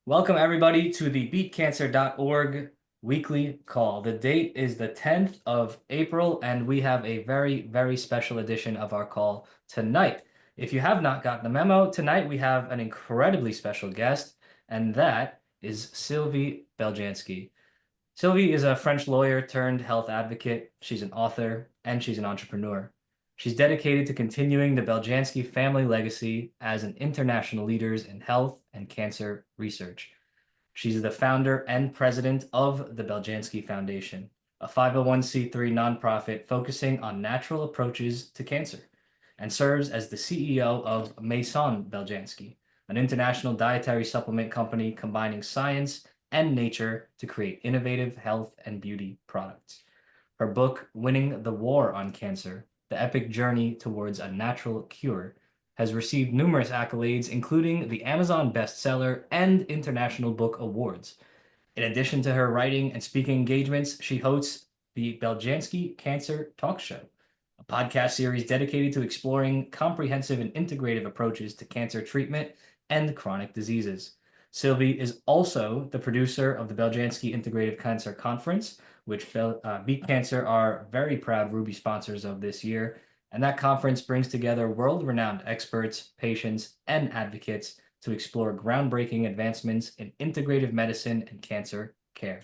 Welcome, everybody, to the BeatCancer.Org weekly call. The date is the 10th of April, and we have a very, very special edition of our call tonight. If you have not gotten the memo, tonight we have an incredibly special guest, and that is Sylvie Beljanski. Sylvie is a French lawyer turned health advocate. She's an author, and she's an entrepreneur. She's dedicated to continuing the Beljanski family legacy as an international leader in health and cancer research. She's the founder and president of the Beljanski Foundation, a 501(c)(3) nonprofit focusing on natural approaches to cancer, and serves as the CEO of Maison Beljanski, an international dietary supplement company combining science and nature to create innovative health and beauty products. Her book, Winning the War on Cancer: The Epic Journey Towards a Natural Cure, has received numerous accolades, including the Amazon bestseller and International Book Awards. In addition to her writing and speaking engagements, she hosts the Beljanski Cancer Talk Show, a podcast series dedicated to exploring comprehensive and integrative approaches to cancer treatment and chronic diseases. Sylvie is also the producer of the Beljanski Integrative Cancer Conference, which Beat Cancer are very proud Ruby sponsors of this year. And that conference brings together world-renowned experts, patients, and advocates to explore groundbreaking advancements in integrative medicine and cancer care.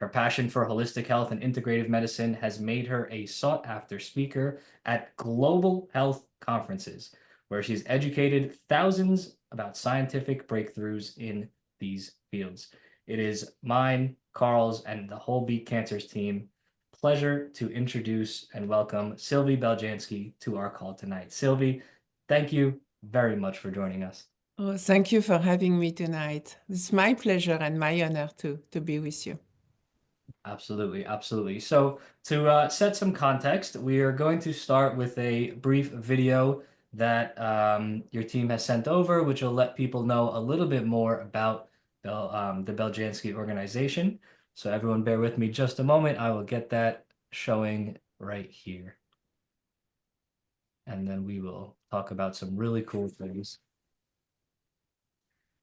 Her passion for holistic health and integrative medicine has made her a sought-after speaker at global health conferences, where she's educated thousands about scientific breakthroughs in these fields. It is mine, Carl's, and the whole Beat Cancer's team pleasure to introduce and welcome Sylvie Beljanski to our call tonight. Sylvie, thank you very much for joining us. Oh, thank you for having me tonight. It's my pleasure and my honor to be with you. Absolutely, absolutely. So to set some context, we are going to start with a brief video that your team has sent over, which will let people know a little bit more about the Beljanski organization. So everyone bear with me just a moment. I will get that showing right here. And then we will talk about some really cool things.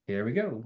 Here we go.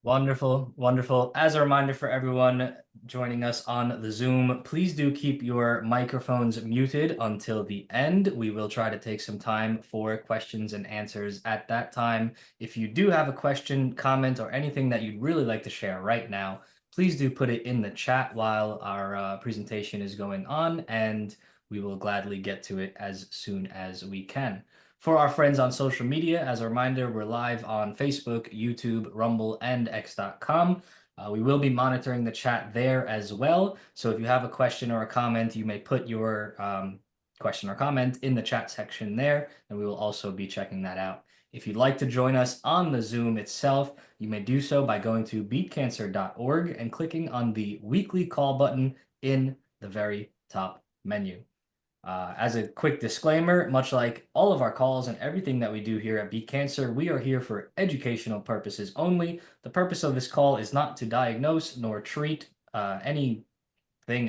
Wonderful, wonderful. As a reminder for everyone joining us on the Zoom, please do keep your microphones muted until the end. We will try to take some time for questions and answers at that time. If you do have a question, comment, or anything that you'd really like to share right now, please do put it in the chat while our presentation is going on, and we will gladly get to it as soon as we can. For our friends on social media, as a reminder, we're live on Facebook, YouTube, Rumble, and X.com. We will be monitoring the chat there as well. So if you have a question or a comment, you may put your question or comment in the chat section there, and we will also be checking that out. If you'd like to join us on the Zoom itself, you may do so by going to BeatCancer.org and clicking on the weekly call button in the very top menu. As a quick disclaimer, much like all of our calls and everything that we do here at Beat Cancer, we are here for educational purposes only. The purpose of this call is not to diagnose nor treat anything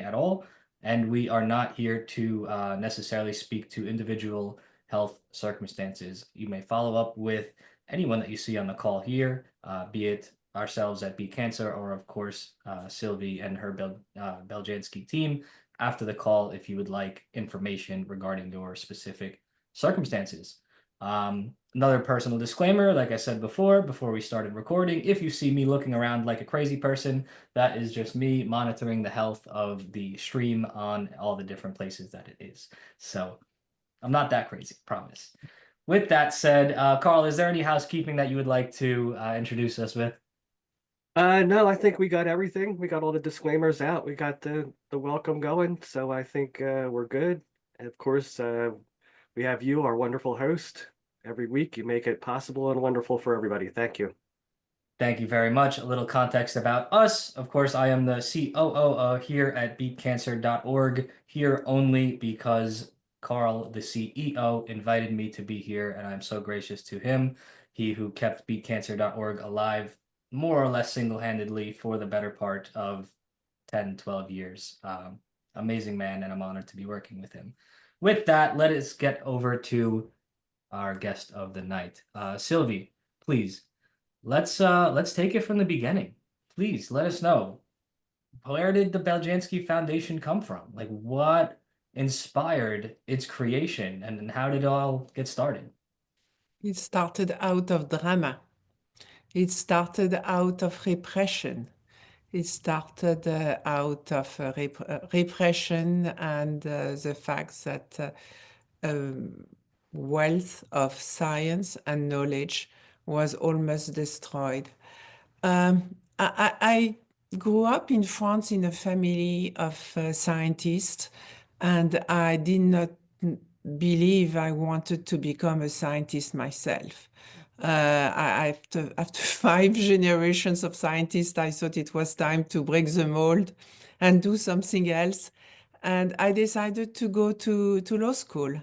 at all, and we are not here to necessarily speak to individual health circumstances. You may follow up with anyone that you see on the call here, be it ourselves at Beat Cancer or, of course, Sylvie and her Beljanski team after the call if you would like information regarding your specific circumstances. Another personal disclaimer, like I said before we started recording, if you see me looking around like a crazy person, that is just me monitoring the health of the stream on all the different places that it is. So I'm not that crazy, promise. With that said, Carl, is there any housekeeping that you would like to introduce us with? No, I think we got everything. We got all the disclaimers out. We got the welcome going. So I think we're good. And of course, we have you, our wonderful host. Every week, you make it possible and wonderful for everybody. Thank you. Thank you very much. A little context about us. Of course, I am the COO here at BeatCancer.org, here only because Carl, the CEO, invited me to be here, and I'm so gracious to him. He who kept BeatCancer.org alive more or less single-handedly for the better part of 10, 12 years. Amazing man, and I'm honored to be working with him. With that, let us get over to our guest of the night. Sylvie, please. Let's take it from the beginning. Please let us know, where did the Beljanski Foundation come from? Like, what inspired its creation, and how did it all get started? It started out of drama. It started out of repression. It started out of repression and the fact that wealth of science and knowledge was almost destroyed. I grew up in France in a family of scientists, and I did not believe I wanted to become a scientist myself. After 5 generations of scientists, I thought it was time to break the mold and do something else. And I decided to go to law school.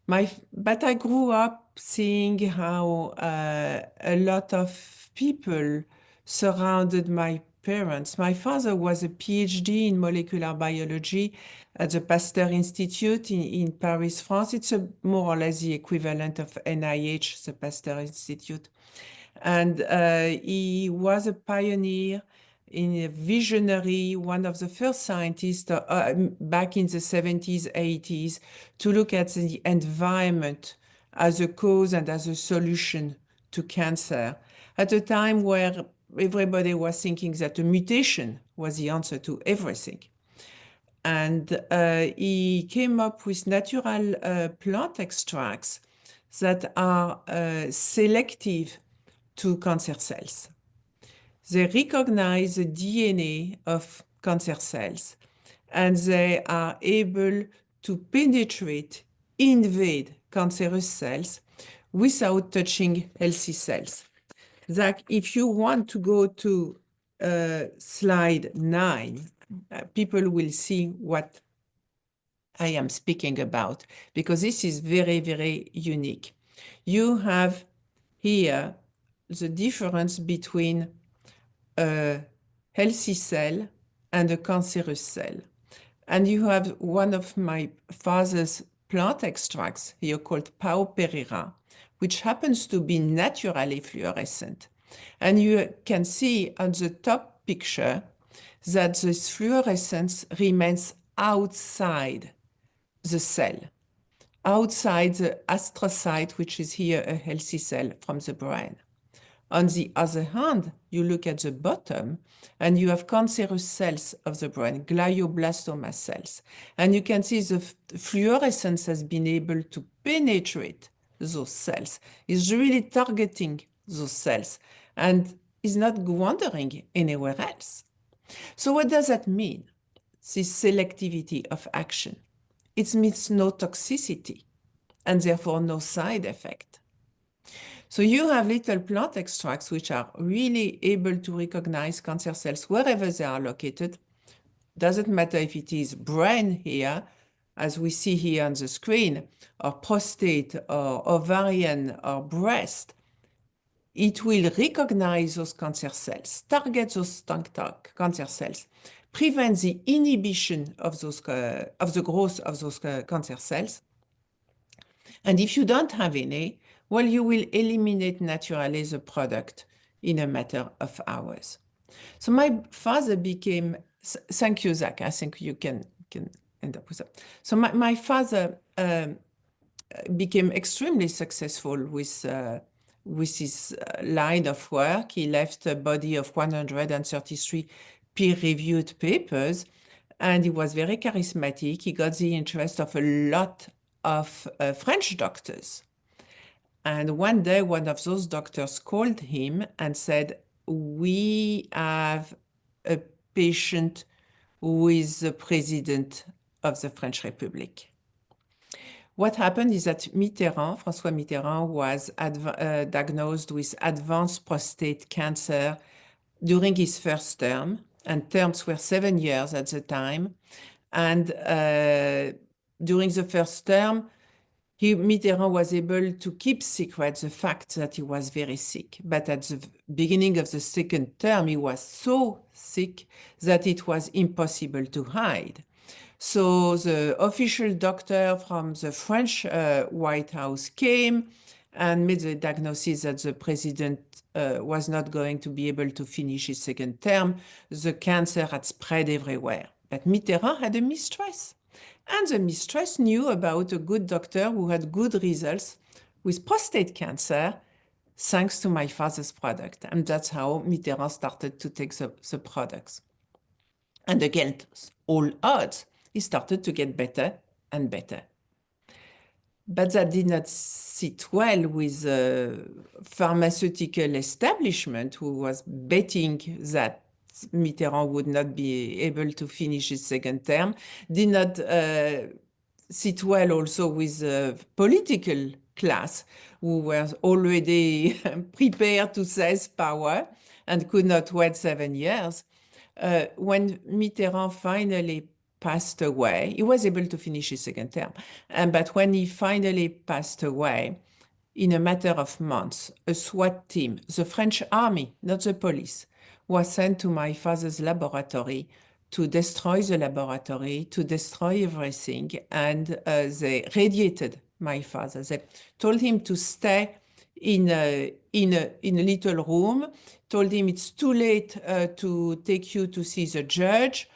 But I grew up seeing how a lot of people surrounded my parents. My father was a PhD in molecular biology at the Pasteur Institute in Paris, France. It's more or less the equivalent of NIH, the Pasteur Institute. And he was a pioneer, in a visionary, one of the first scientists back in the 70s, 80s, to look at the environment as a cause and as a solution to cancer, at a time where everybody was thinking that a mutation was the answer to everything. And he came up with natural plant extracts that are selective to cancer cells. They recognize the DNA of cancer cells, and they are able to penetrate, invade cancerous cells without touching healthy cells. Zach, if you want to go to slide 9, people will see what I am speaking about, because this is very, very unique. You have here the difference between a healthy cell and a cancerous cell. And you have one of my father's plant extracts here called Pao Pereira, which happens to be naturally fluorescent. And you can see on the top picture that this fluorescence remains outside the cell, outside the astrocyte, which is here a healthy cell from the brain. On the other hand, you look at the bottom and you have cancerous cells of the brain, glioblastoma cells. And you can see the fluorescence has been able to penetrate those cells. It's really targeting those cells and is not wandering anywhere else. So what does that mean? This selectivity of action. It means no toxicity and therefore no side effect. So you have little plant extracts which are really able to recognize cancer cells wherever they are located. Doesn't matter if it is brain here, as we see here on the screen, or prostate, or ovarian, or breast. It will recognize those cancer cells, target those cancer cells, prevent the inhibition of the growth of those cancer cells. And if you don't have any, well, you will eliminate naturally the product in a matter of hours. So my father became, thank you, Zach, I think you can end up with that. So my father became extremely successful with his line of work. He left a body of 133 peer-reviewed papers, and he was very charismatic. He got the interest of a lot of French doctors. And one day, one of those doctors called him and said, "We have a patient who is the president of the French Republic." What happened is that François Mitterrand, was diagnosed with advanced prostate cancer during his first term, and terms were 7 years at the time. And during the first term, Mitterrand was able to keep secret the fact that he was very sick. But at the beginning of the second term, he was so sick that it was impossible to hide. So the official doctor from the French White House came and made the diagnosis that the president was not going to be able to finish his second term. The cancer had spread everywhere. But Mitterrand had a mistress. And the mistress knew about a good doctor who had good results with prostate cancer, thanks to my father's product. And that's how Mitterrand started to take the products. And against all odds, he started to get better and better. But that did not sit well with the pharmaceutical establishment, who was betting that Mitterrand would not be able to finish his second term, did not sit well also with the political class, who were already prepared to seize power and could not wait 7 years. When Mitterrand finally passed away, he was able to finish his second term. But when he finally passed away, in a matter of months, a SWAT team, the French army, not the police, was sent to my father's laboratory to destroy the laboratory, to destroy everything. And they radiated my father. They told him to stay in a little room, told him it's too late to take you to see the judge.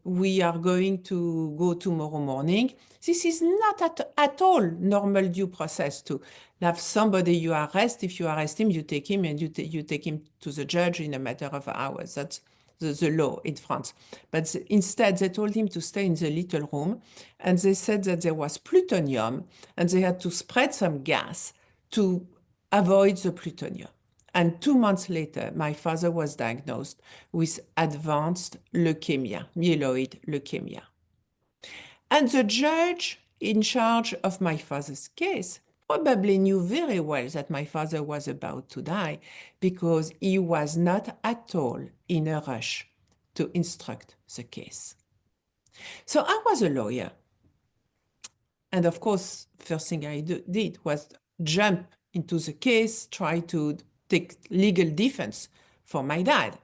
We are going to go tomorrow morning. This is not at all normal due process to have somebody you arrest. If you arrest him, you take him and you take him to the judge in a matter of hours. That's the law in France. But instead, they told him to stay in the little room, and they said that there was plutonium, and they had to spread some gas to avoid the plutonium. And 2 months later, my father was diagnosed with advanced leukemia, myeloid leukemia. And the judge in charge of my father's case probably knew very well that my father was about to die, because he was not at all in a rush to instruct the case. So I was a lawyer. And of course, first thing I did was jump into the case, try to take legal defense for my dad.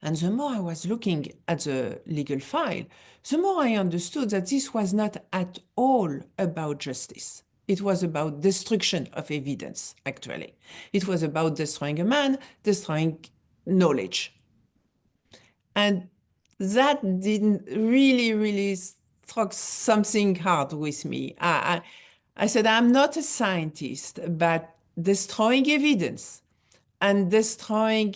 And the more I was looking at the legal file, the more I understood that this was not at all about justice. It was about destruction of evidence, actually. It was about destroying a man, destroying knowledge. And that didn't really struck something hard with me. I said, I'm not a scientist, but destroying evidence and destroying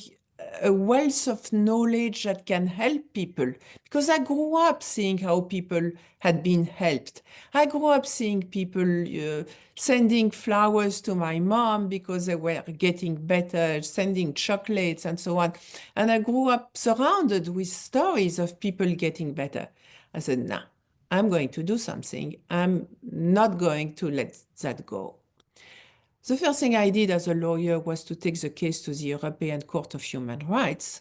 a wealth of knowledge that can help people. Because I grew up seeing how people had been helped. I grew up seeing people sending flowers to my mom because they were getting better, sending chocolates and so on. And I grew up surrounded with stories of people getting better. I said, nah, I'm going to do something. I'm not going to let that go. The first thing I did as a lawyer was to take the case to the European Court of Human Rights,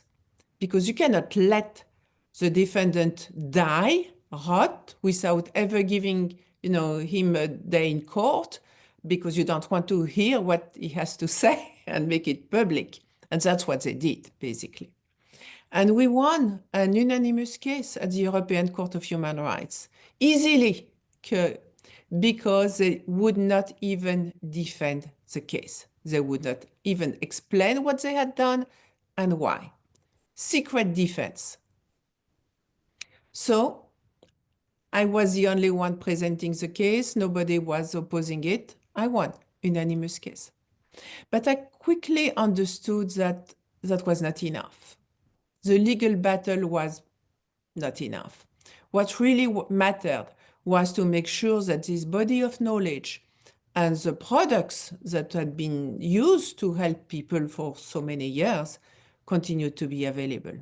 because you cannot let the defendant die, rot, without ever giving him a day in court, because you don't want to hear what he has to say and make it public. And that's what they did, basically. And we won an unanimous case at the European Court of Human Rights, easily, because they would not even defend the case. They would not even explain what they had done and why. Secret defense. So I was the only one presenting the case. Nobody was opposing it. I won, unanimous case. But I quickly understood that that was not enough. The legal battle was not enough. What really mattered was to make sure that this body of knowledge and the products that had been used to help people for so many years continued to be available.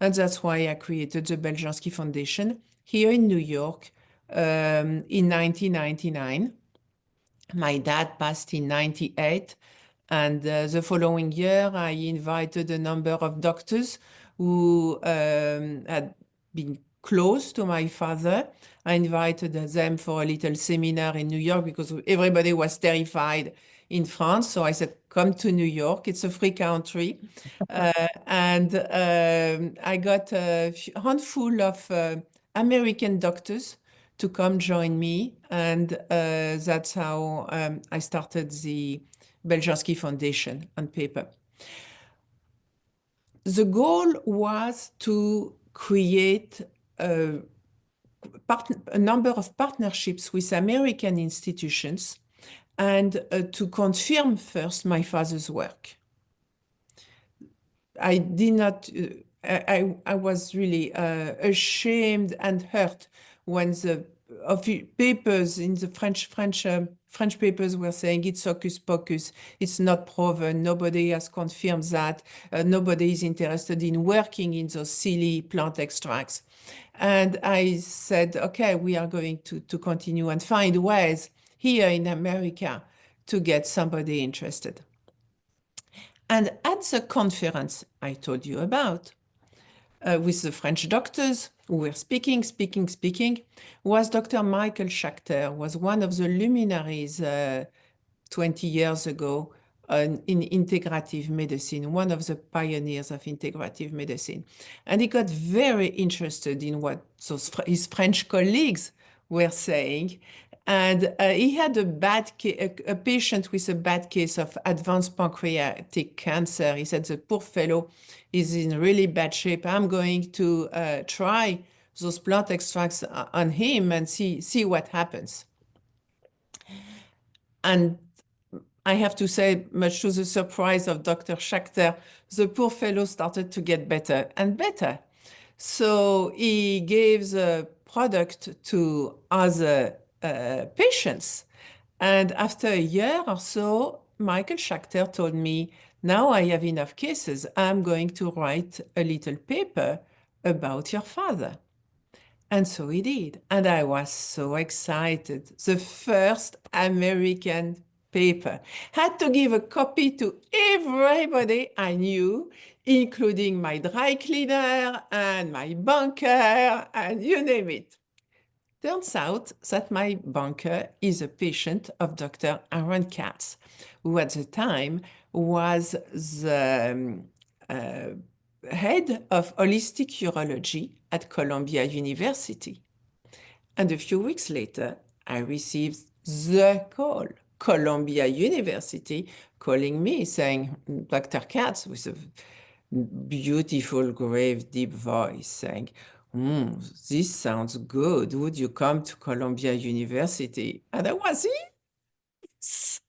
And that's why I created the Beljanski Foundation here in New York in 1999. My dad passed in 98. And the following year, I invited a number of doctors who had been close to my father. I invited them for a little seminar in New York because everybody was terrified in France. So I said, come to New York. It's a free country. And I got a handful of American doctors to come join me. And that's how I started the Beljanski Foundation on paper. The goal was to create a number of partnerships with American institutions and to confirm first my father's work. I did not, I was really ashamed and hurt when the papers in the French papers were saying it's hocus pocus, it's not proven, nobody has confirmed that, nobody is interested in working in those silly plant extracts. And I said, okay, we are going to continue and find ways here in America to get somebody interested. And at the conference I told you about, with the French doctors who were speaking, was Dr. Michael Schachter, was one of the luminaries 20 years ago in integrative medicine, one of the pioneers of integrative medicine. And he got very interested in what his French colleagues were saying. And he had a patient with a bad case of advanced pancreatic cancer. He said, the poor fellow is in really bad shape. I'm going to try those plant extracts on him and see what happens. And I have to say, much to the surprise of Dr. Schachter, the poor fellow started to get better and better. So he gave the product to other patients. And after a year or so, Michael Schachter told me, now I have enough cases, I'm going to write a little paper about your father. And so he did. And I was so excited. The first American paper. Had to give a copy to everybody I knew, including my dry cleaner and my banker, and you name it. Turns out that my banker is a patient of Dr. Aaron Katz, who at the time was the head of holistic urology at Columbia University. And a few weeks later, I received the call, Columbia University calling me saying, Dr. Katz, with a beautiful, grave, deep voice, saying, this sounds good. Would you come to Columbia University? And I was, yes.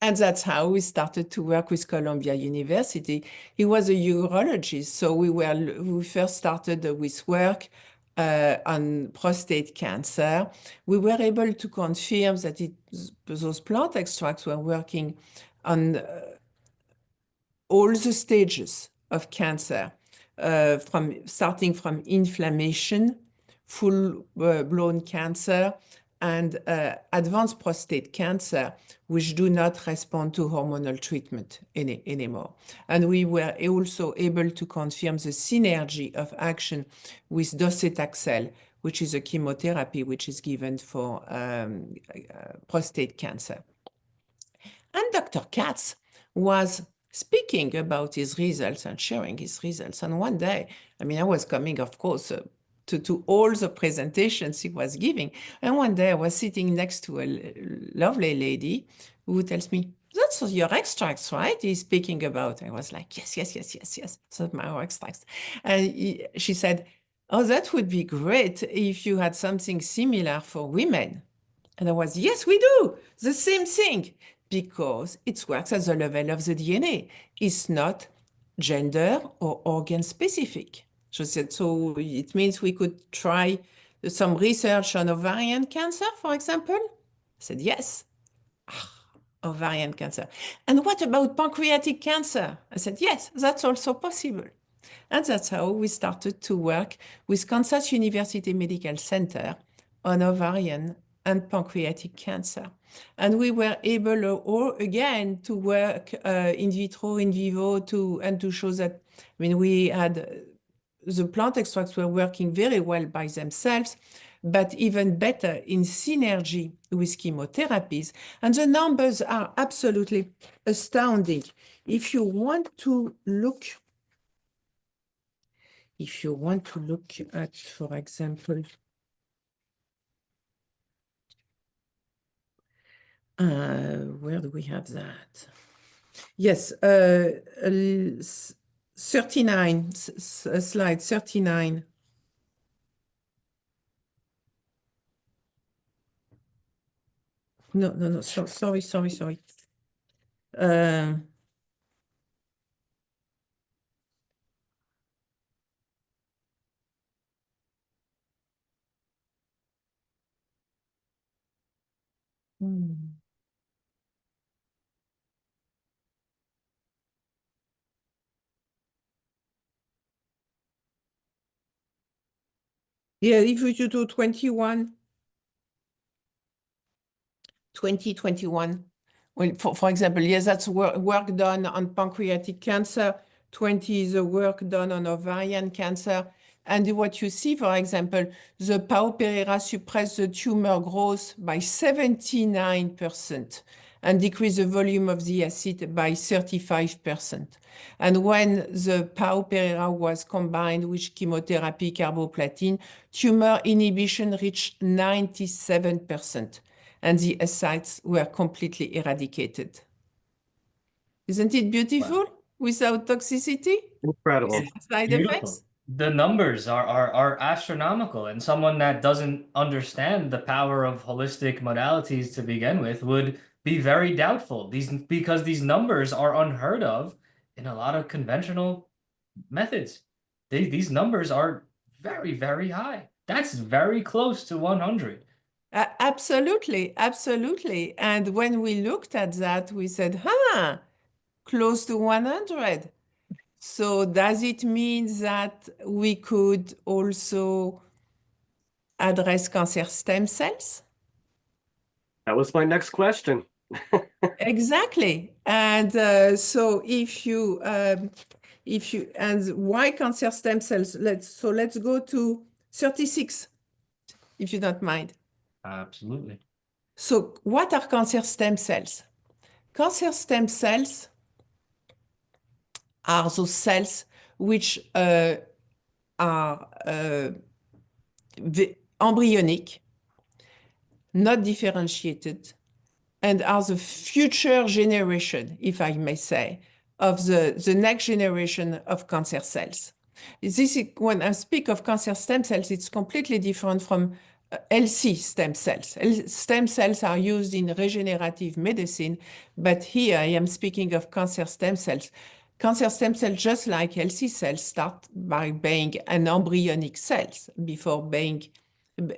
And that's how we started to work with Columbia University. He was a urologist, so we first started with work on prostate cancer. We were able to confirm that those plant extracts were working on all the stages of cancer, starting from inflammation, full-blown cancer, and advanced prostate cancer, which do not respond to hormonal treatment anymore. And we were also able to confirm the synergy of action with docetaxel, which is a chemotherapy which is given for prostate cancer. And Dr. Katz was speaking about his results and sharing his results. And one day, I mean, I was coming, of course, to all the presentations he was giving. And one day I was sitting next to a lovely lady who tells me, that's your extracts, right? He's speaking about. I was like, yes. So my extracts. And she said, Oh, that would be great if you had something similar for women. And I was, yes, we do the same thing because it works at the level of the DNA. It's not gender or organ specific. She said, so it means we could try some research on ovarian cancer, for example? I said, yes. Ovarian cancer. And what about pancreatic cancer? I said, yes, that's also possible. And that's how we started to work with Kansas University Medical Center on ovarian and pancreatic cancer. And we were able all again to work in vitro, in vivo, and to show that, I mean, we had the plant extracts were working very well by themselves, but even better in synergy with chemotherapies. And the numbers are absolutely astounding. If you want to look at, for example, where do we have that? Yes, 39, slide 39. No, sorry. Yeah, if you do 2021. Well, for example, yes, that's work done on pancreatic cancer. 20 is the work done on ovarian cancer. And what you see, for example, the Pao Pereira suppressed the tumor growth by 79% and decreased the volume of the acid by 35%. And when the Pao Pereira was combined with chemotherapy carboplatin, tumor inhibition reached 97%. And the ascites were completely eradicated. Isn't it beautiful? Wow. Without toxicity? Incredible. Without side Beautiful. effects? The numbers are astronomical, and someone that doesn't understand the power of holistic modalities to begin with would be very doubtful. Because these numbers are unheard of in a lot of conventional methods. These numbers are very, very high. That's very close to 100. Absolutely. And when we looked at that, we said, close to 100. So does it mean that we could also address cancer stem cells? That was my next question. Exactly. And so and why cancer stem cells? Let's go to 36, if you don't mind. Absolutely. So what are cancer stem cells? Cancer stem cells are those cells which are embryonic, not differentiated, and are the future generation, if I may say, of the next generation of cancer cells. When I speak of cancer stem cells, it's completely different from healthy stem cells. Stem cells are used in regenerative medicine, but here I am speaking of cancer stem cells. Cancer stem cells, just like healthy cells, start by being an embryonic cells before being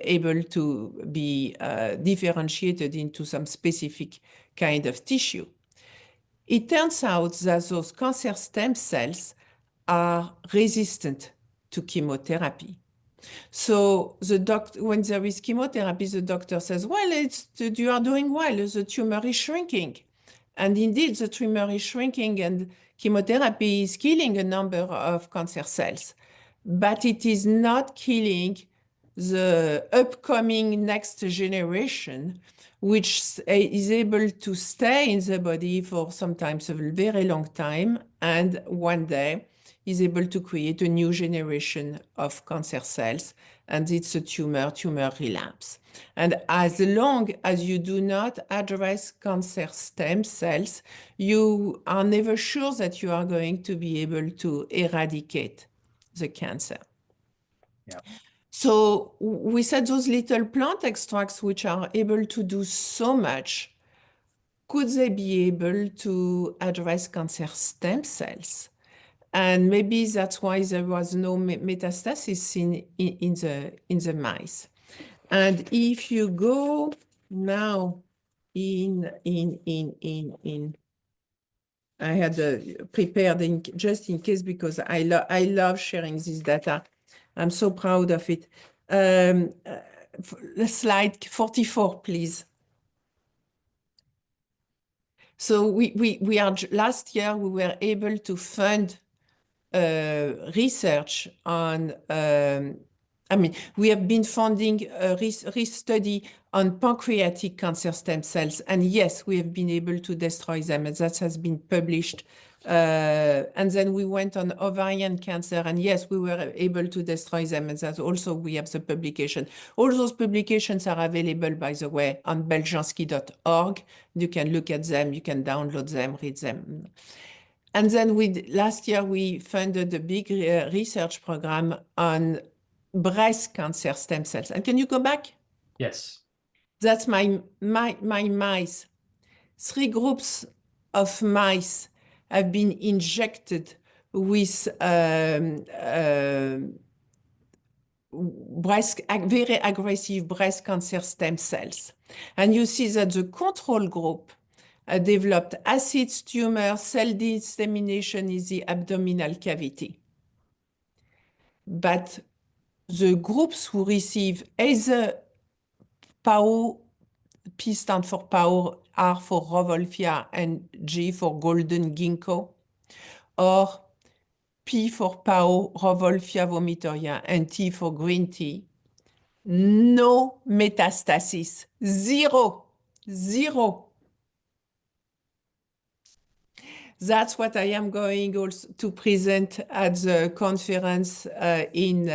able to be differentiated into some specific kind of tissue. It turns out that those cancer stem cells are resistant to chemotherapy. So when there is chemotherapy, the doctor says, well, you are doing well, the tumor is shrinking. And indeed, the tumor is shrinking and chemotherapy is killing a number of cancer cells. But it is not killing the upcoming next generation, which is able to stay in the body for sometimes a very long time, and one day is able to create a new generation of cancer cells, and it's a tumor relapse. And as long as you do not address cancer stem cells, you are never sure that you are going to be able to eradicate the cancer. Yeah. So we said those little plant extracts, which are able to do so much, could they be able to address cancer stem cells? And maybe that's why there was no metastasis seen in the mice. And if you go now in I had prepared just in case, because I love sharing this data. I'm so proud of it. Slide 44, please. So we are last year we were able to fund research on. I mean, we have been funding a study on pancreatic cancer stem cells, and yes, we have been able to destroy them, and that has been published. And then we went on ovarian cancer, and yes, we were able to destroy them, and that also we have the publication. All those publications are available, by the way, on Beljanski.Org. You can look at them, you can download them, read them. And then last year, we funded a big research program on breast cancer stem cells. And can you go back? Yes. That's my mice. 3 groups of mice have been injected with very aggressive breast cancer stem cells. And you see that the control group developed acids, tumor, cell dissemination in the abdominal cavity. But the groups who receive either PAO, P stand for PAO, R for Rovolfia, and G for golden ginkgo, or P for PAO, Rovolfia vomitoria, and T for green tea, no metastasis, zero. That's what I am going also to present at the conference in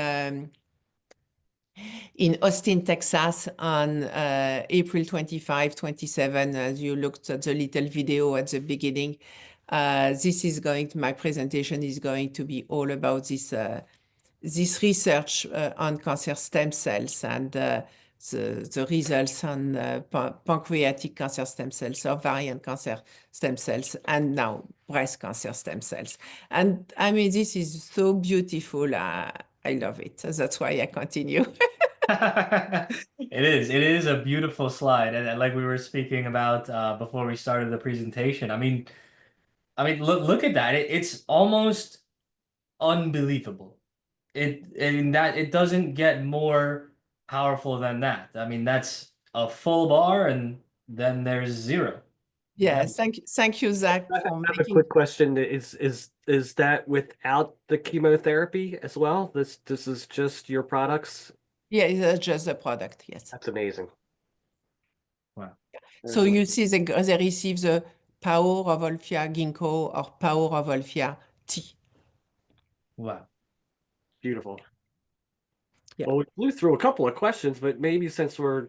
Austin, Texas on April 25, 27. As you looked at the little video at the beginning, my presentation is going to be all about this research on cancer stem cells and the results on pancreatic cancer stem cells, ovarian cancer stem cells, and now breast cancer stem cells. And I mean, this is so beautiful. I love it. That's why I continue. It is a beautiful slide, and like we were speaking about before we started the presentation. Look at that. It's almost unbelievable. It doesn't get more powerful than that. I mean, that's a full bar, and then there's zero. Yes, thank you, Zach, I for have a making. quick question. Is that without the chemotherapy as well? This is just your products? Yeah, it's just a product. Yes. That's amazing. Wow. So you see they receive the PAO, Rovolfia, ginkgo, or PAO, Rovolfia, tea. Wow. Beautiful. Yeah. Well, we flew through a couple of questions, but maybe since we're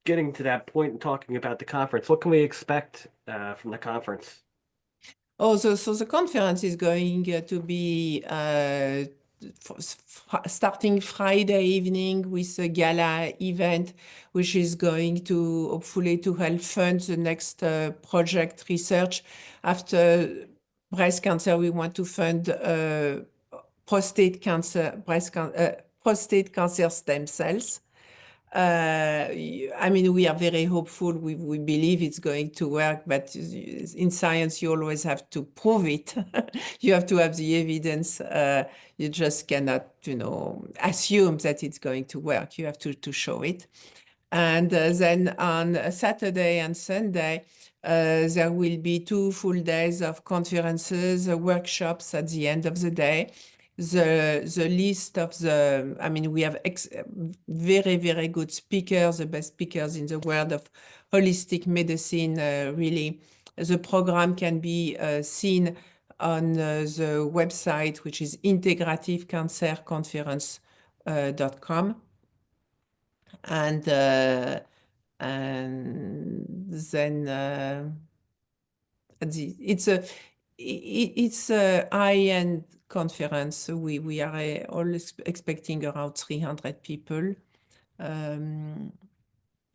getting to that point and talking about the conference, what can we expect from the conference? Oh, so the conference is going to be starting Friday evening with a gala event, which is going to hopefully to help fund the next project research. After breast cancer, we want to fund prostate cancer, prostate cancer stem cells. I mean, we are very hopeful. We believe it's going to work, but in science, you always have to prove it. You have to have the evidence. You just cannot, assume that it's going to work. You have to show it. And then on Saturday and Sunday, there will be 2 full days of conferences, workshops at the end of the day. The list of I mean, we have very, very good speakers, the best speakers in the world of holistic medicine. Really, the program can be seen on the website, which is Integrative Cancer Conference.com. And then it's a high-end conference. We are all expecting around 300 people. And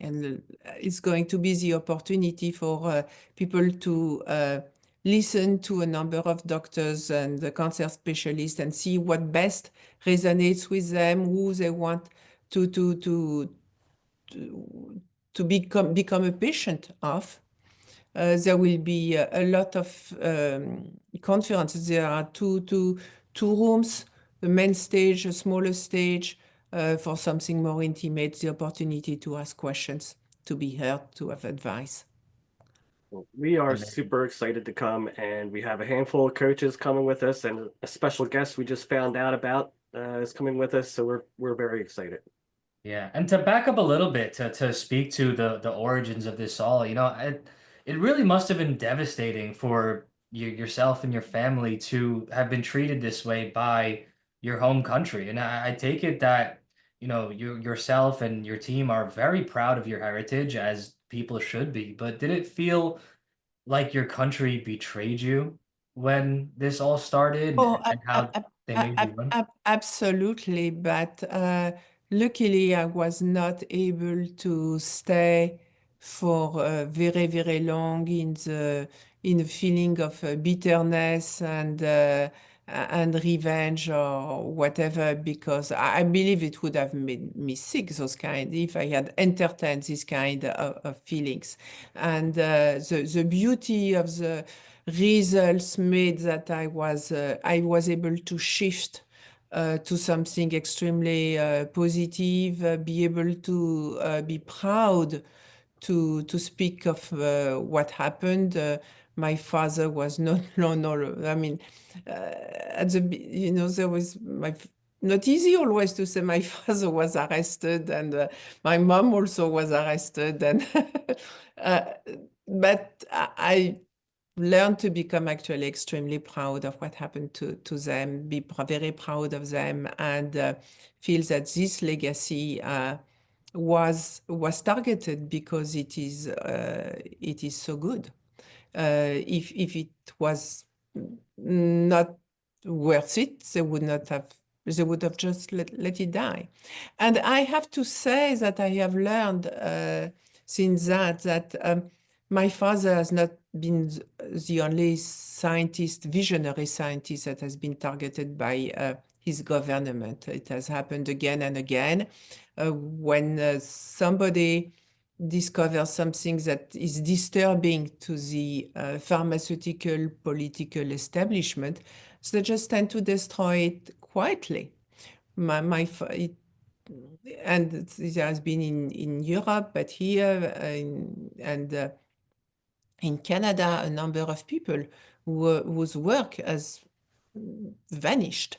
it's going to be the opportunity for people to listen to a number of doctors and the cancer specialists and see what best resonates with them, who they want to become a patient of. There will be a lot of conferences. There are two rooms, the main stage, a smaller stage, for something more intimate, the opportunity to ask questions, to be heard, to have advice. Well, we are Amazing. super excited to come, and we have a handful of coaches coming with us, and a special guest we just found out about is coming with us. So we're very excited. Yeah, and to back up a little bit to speak to the origins of this all, it really must have been devastating for yourself and your family to have been treated this way by your home country. And I take it that, yourself and your team are very proud of your heritage, as people should be. But did it feel like your country betrayed you when this all started, Oh, and how they made you run? absolutely. But luckily, I was not able to stay for very, very long in a feeling of bitterness and revenge or whatever, because I believe it would have made me sick, those kind, if I had entertained this kind of feelings. And the beauty of the results made that I was able to shift to something extremely positive, be able to be proud to speak of what happened. My father was not no, I mean, at the there was not easy always to say my father was arrested, and my mom also was arrested, and uh, but I learned to become actually extremely proud of what happened to them, be very proud of them, and feel that this legacy was targeted because it is so good. If it was not worth it, they would have just let it die. And I have to say that I have learned since that my father has not been the only scientist, visionary scientist, that has been targeted by his government. It has happened again and again. When somebody discovers something that is disturbing to the pharmaceutical political establishment, so they just tend to destroy it quietly. And it has been in Europe, but here and in Canada, a number of people whose work has vanished.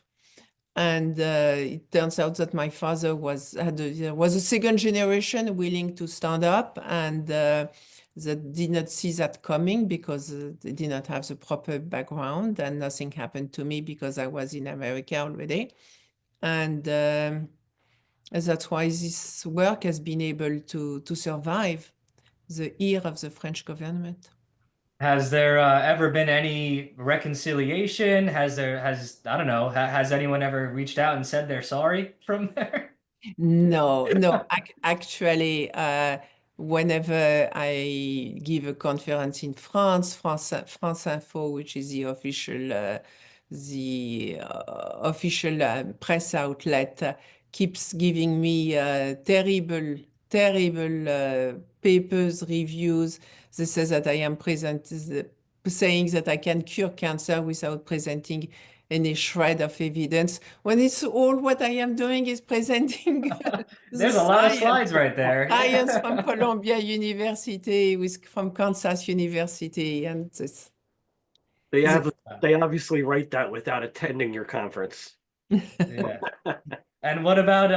And it turns out that my father was a second generation willing to stand up, and that did not see that coming because they did not have the proper background, and nothing happened to me because I was in America already. And that's why this work has been able to survive the ear of the French government. Has there ever been any reconciliation? I don't know, has anyone ever reached out and said they're sorry from there? No. Actually, whenever I give a conference in France Info, which is the official press outlet, keeps giving me terrible papers, reviews. They say that I am saying that I can cure cancer without presenting any shred of evidence, when it's all what I am doing is presenting the There's a lot of slides right there. science from Columbia University, from Kansas University, and this. They this have they obviously write that without attending your conference. Yeah. And what about,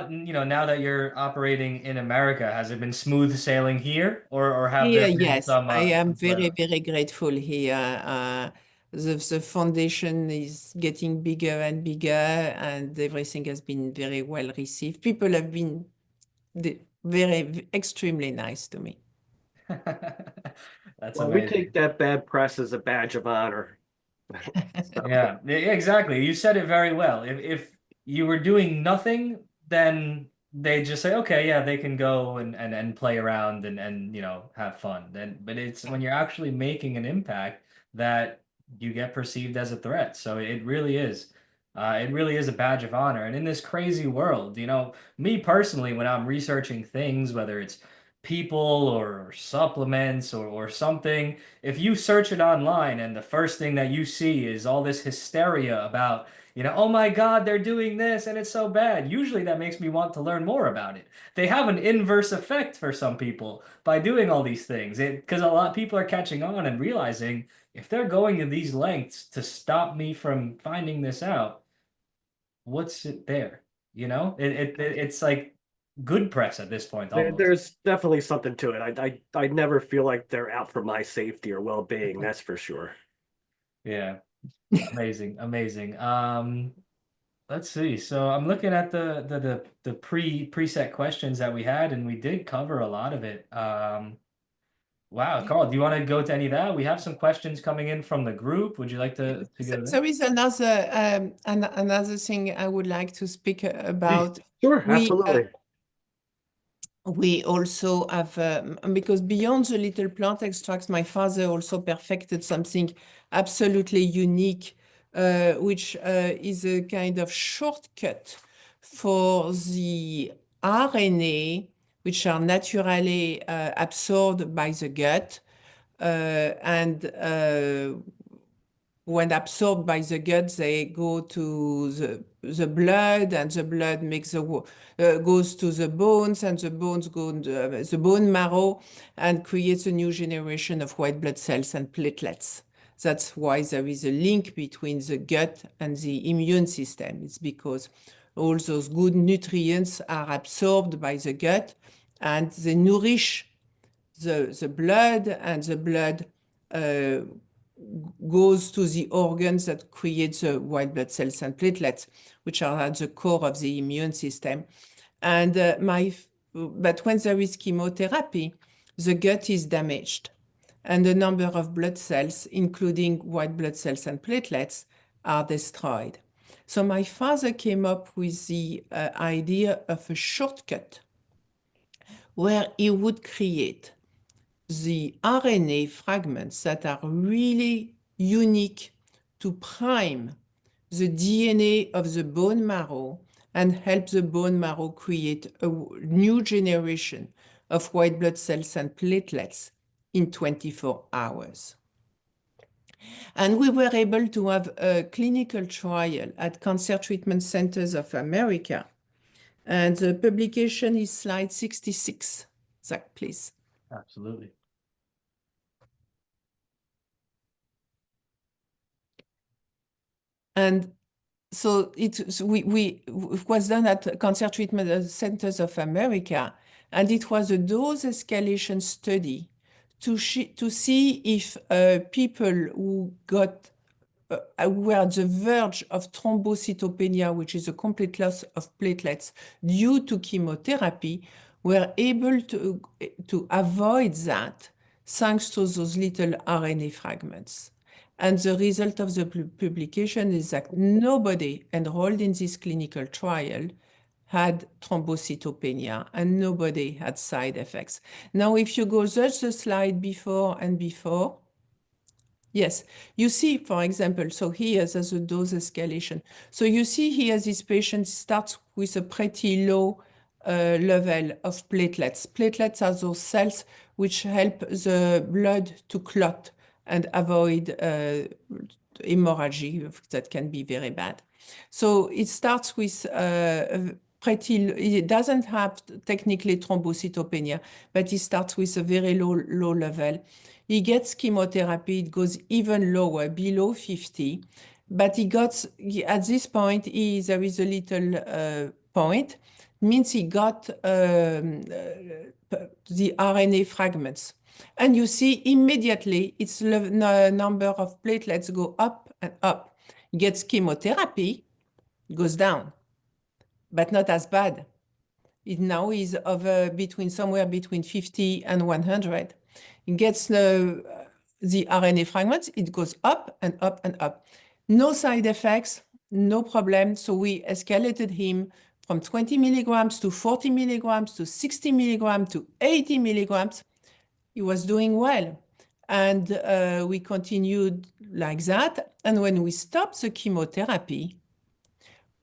now that you're operating in America, has it been smooth sailing here, or have there Here, been yes, I am some very, flare-ups? very grateful here. The foundation is getting bigger and bigger, and everything has been very well received. People have been extremely nice to me. That's Well, we amazing. take that bad press as a badge of honor. So, Yeah, exactly. You said it very well. If you were doing nothing, then they just say, okay, yeah, they can go and play around and have fun. Then, but it's when you're actually making an impact that you get perceived as a threat. So it really is a badge of honor. And in this crazy world, me personally, when I'm researching things, whether it's people or supplements or something, if you search it online and the first thing that you see is all this hysteria about, oh my God, they're doing this and it's so bad, usually that makes me want to learn more about it. They have an inverse effect for some people by doing all these things. Because a lot of people are catching on and realizing if they're going to these lengths to stop me from finding this out, what's it there? It's like good press at this point almost. there's definitely something to it. I never feel like they're out for my safety or well-being, that's for sure. Yeah. Amazing, amazing. Let's see. So I'm looking at the preset questions that we had, and we did cover a lot of it. Wow, Carl, do you want to go to any of that? We have some questions coming in from the group. Would you like to go there? There is another thing I would like to speak about. Sure, We absolutely. we also have, because beyond the little plant extracts, my father also perfected something absolutely unique, which is a kind of shortcut for the RNA, which are naturally absorbed by the gut. And when absorbed by the gut, they go to the blood, and the blood makes goes to the bones, and the bones go to the bone marrow and creates a new generation of white blood cells and platelets. That's why there is a link between the gut and the immune system. It's because all those good nutrients are absorbed by the gut and they nourish the blood, and the blood goes to the organs that create the white blood cells and platelets, which are at the core of the immune system. And but when there is chemotherapy, the gut is damaged, and a number of blood cells, including white blood cells and platelets, are destroyed. So my father came up with the idea of a shortcut where he would create the RNA fragments that are really unique to prime the DNA of the bone marrow and help the bone marrow create a new generation of white blood cells and platelets in 24 hours. And we were able to have a clinical trial at Cancer Treatment Centers of America. And the publication is slide 66. Zach, please. Absolutely. And so it was done at Cancer Treatment Centers of America, and it was a dose escalation study to see if people who were at the verge of thrombocytopenia, which is a complete loss of platelets due to chemotherapy, were able to avoid that thanks to those little RNA fragments. And the result of the publication is that nobody enrolled in this clinical trial had thrombocytopenia, and nobody had side effects. Now, if you go just the slide before and before, yes, you see, for example, so here there's a dose escalation. So you see here this patient starts with a pretty low level of platelets. Platelets are those cells which help the blood to clot and avoid hemorrhage that can be very bad. So it starts with it doesn't have technically thrombocytopenia, but it starts with a very low level. He gets chemotherapy, it goes even lower, below 50. But at this point, there is a little point, means he got the RNA fragments. And you see immediately its number of platelets go up and up. He gets chemotherapy, goes down, but not as bad. It now is somewhere between 50 and 100. It gets the RNA fragments, it goes up and up and up. No side effects, no problem. So we escalated him from 20 milligrams to 40 milligrams to 60 milligrams to 80 milligrams. He was doing well. And we continued like that. And when we stopped the chemotherapy,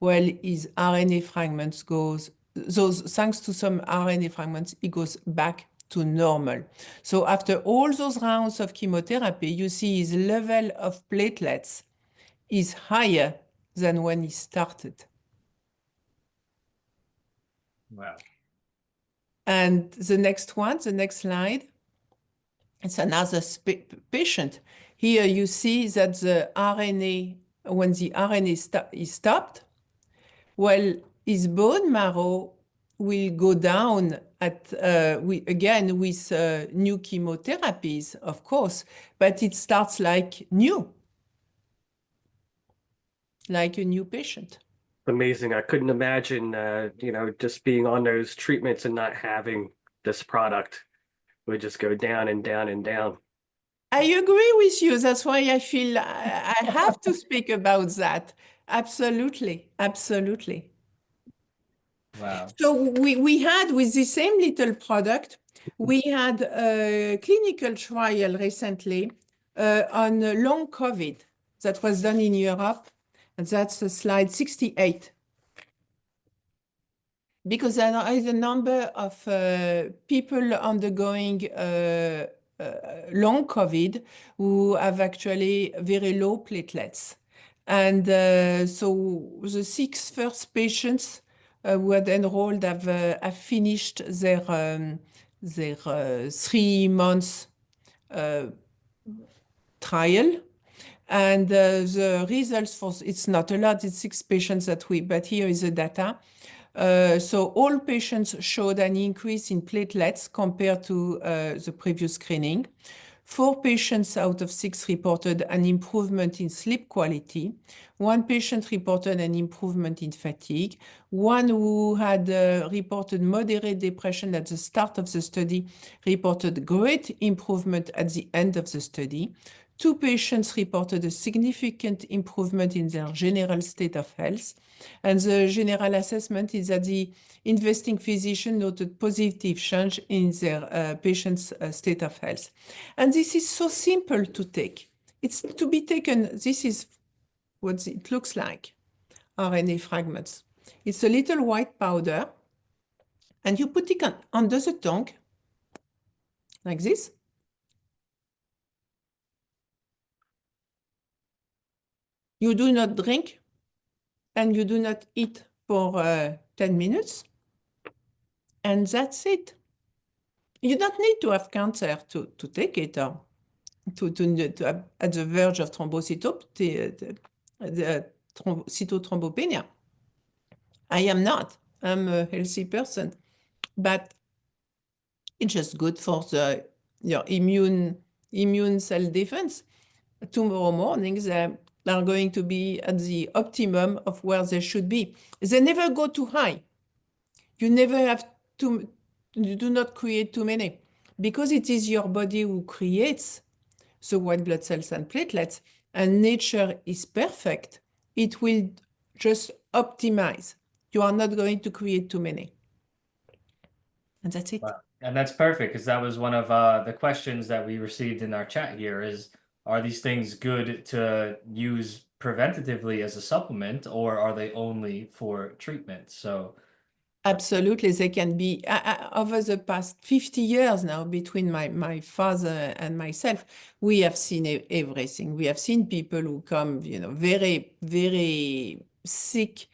well, his RNA fragments goes, thanks to some RNA fragments, it goes back to normal. So after all those rounds of chemotherapy, you see his level of platelets is higher than when he started. Wow. And the next one, the next slide, it's another patient. Here you see that the RNA, when the RNA is stopped, well, his bone marrow will go down at again with new chemotherapies, of course, but it starts like new, like a new patient. Amazing. I couldn't imagine, just being on those treatments and not having this product. Would just go down and down and down. I agree with you. That's why I feel I have to speak about that. Absolutely, absolutely. Wow. So we had with the same little product, we had a clinical trial recently on long COVID that was done in Europe. And that's slide 68. Because there is a number of people undergoing long COVID who have actually very low platelets. And so the 6 first patients who had enrolled have finished their 3 months trial. And the results for, it's not a lot, it's 6 patients but here is the data. So all patients showed an increase in platelets compared to the previous screening. 4 patients out of 6 reported an improvement in sleep quality. 1 patient reported an improvement in fatigue. 1 who had reported moderate depression at the start of the study reported great improvement at the end of the study. 2 patients reported a significant improvement in their general state of health. And the general assessment is that the investing physician noted positive change in their patient's state of health. And this is so simple to take. It's to be taken, this is what it looks like, RNA fragments. It's a little white powder, and you put it under the tongue, like this. You do not drink, and you do not eat for 10 minutes, and that's it. You don't need to have cancer to take it, or to at the verge of cytothrombopenia. I am not. I'm a healthy person, but it's just good for your immune cell defense. Tomorrow morning, they are going to be at the optimum of where they should be. They never go too high. You never have to, you do not create too many, because it is your body who creates the white blood cells and platelets, and nature is perfect. It will just optimize. You are not going to create too many. And that's it. Wow. And that's perfect, because that was one of the questions that we received in our chat here is, are these things good to use preventatively as a supplement, or are they only for treatment? So absolutely, they can be. Over the past 50 years now, between my father and myself, we have seen everything. We have seen people who come, very, very sick,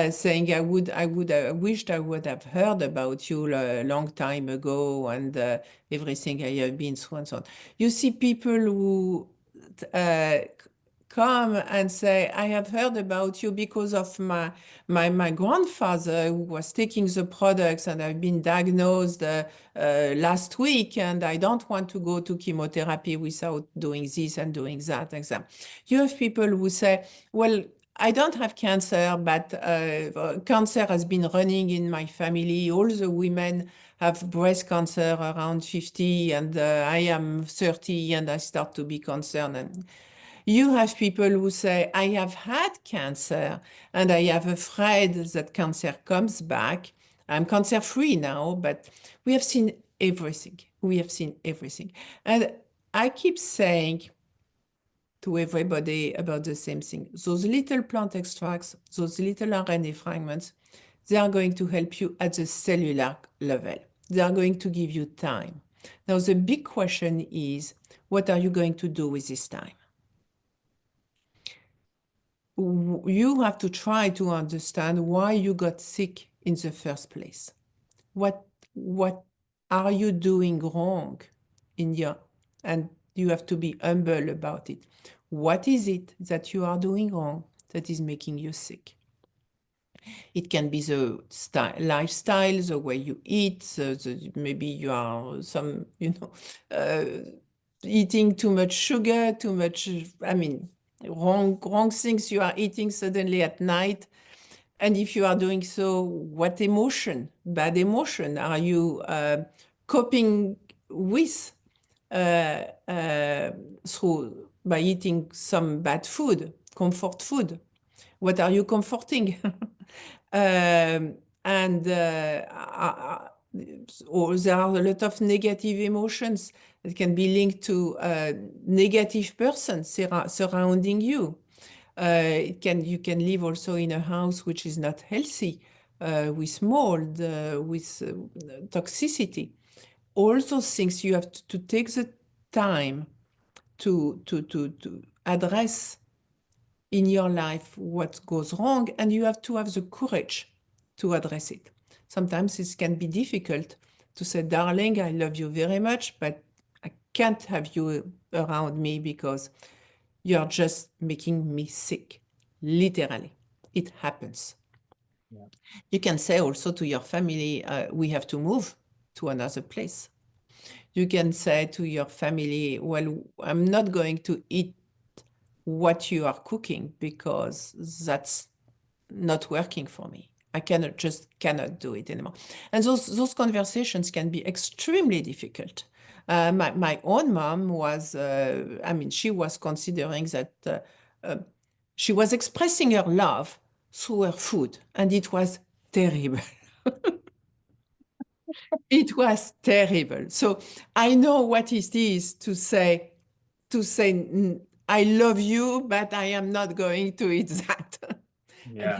saying, I wished I would have heard about you a long time ago, and everything I have been through and so on. You see people who come and say, I have heard about you because of my grandfather who was taking the products, and I've been diagnosed last week, and I don't want to go to chemotherapy without doing this and doing that. You have people who say, well, I don't have cancer, but cancer has been running in my family. All the women have breast cancer around 50, and I am 30, and I start to be concerned. And you have people who say, I have had cancer, and I am afraid that cancer comes back. I'm cancer-free now, but we have seen everything. We have seen everything. And I keep saying to everybody about the same thing. Those little plant extracts, those little RNA fragments, they are going to help you at the cellular level. They are going to give you time. Now, the big question is, what are you going to do with this time? You have to try to understand why you got sick in the first place. What are you doing wrong in your, and you have to be humble about it. What is it that you are doing wrong that is making you sick? It can be the lifestyle, the way you eat, maybe you are eating too much sugar, too much, wrong things you are eating suddenly at night. And if you are doing so, what emotion, bad emotion, are you coping with through by eating some bad food, comfort food? What are you comforting? And or there are a lot of negative emotions that can be linked to negative persons surrounding you. You can live also in a house which is not healthy, with mold, with toxicity. All those things you have to take the time to address in your life what goes wrong, and you have to have the courage to address it. Sometimes it can be difficult to say, darling, I love you very much, but I can't have you around me because you're just making me sick. Literally, it happens. Yeah. You can say also to your family, we have to move to another place. You can say to your family, well, I'm not going to eat what you are cooking because that's not working for me. I cannot do it anymore. And those conversations can be extremely difficult. My own mom was, she was considering that she was expressing her love through her food, and it was terrible. It was terrible. So I know what it is to say, I love you, but I am not going to eat that. And Yeah.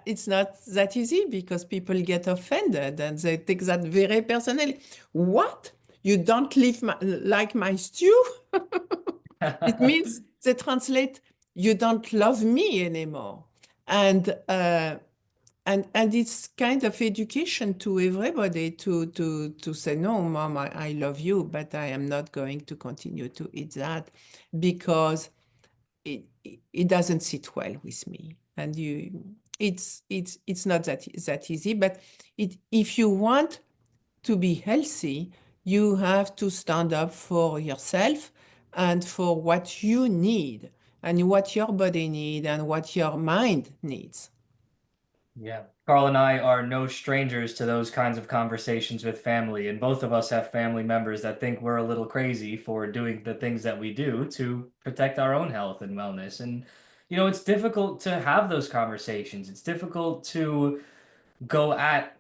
it's not that easy because people get offended and they take that very personally. What? You don't like my stew? It means they translate, you don't love me anymore. And it's kind of education to everybody to say, no, mom, I love you, but I am not going to continue to eat that because it doesn't sit well with me. And it's not that easy, but if you want to be healthy, you have to stand up for yourself and for what you need and what your body needs and what your mind needs. Yeah. Carl and I are no strangers to those kinds of conversations with family, and both of us have family members that think we're a little crazy for doing the things that we do to protect our own health and wellness. And, it's difficult to have those conversations. It's difficult to go at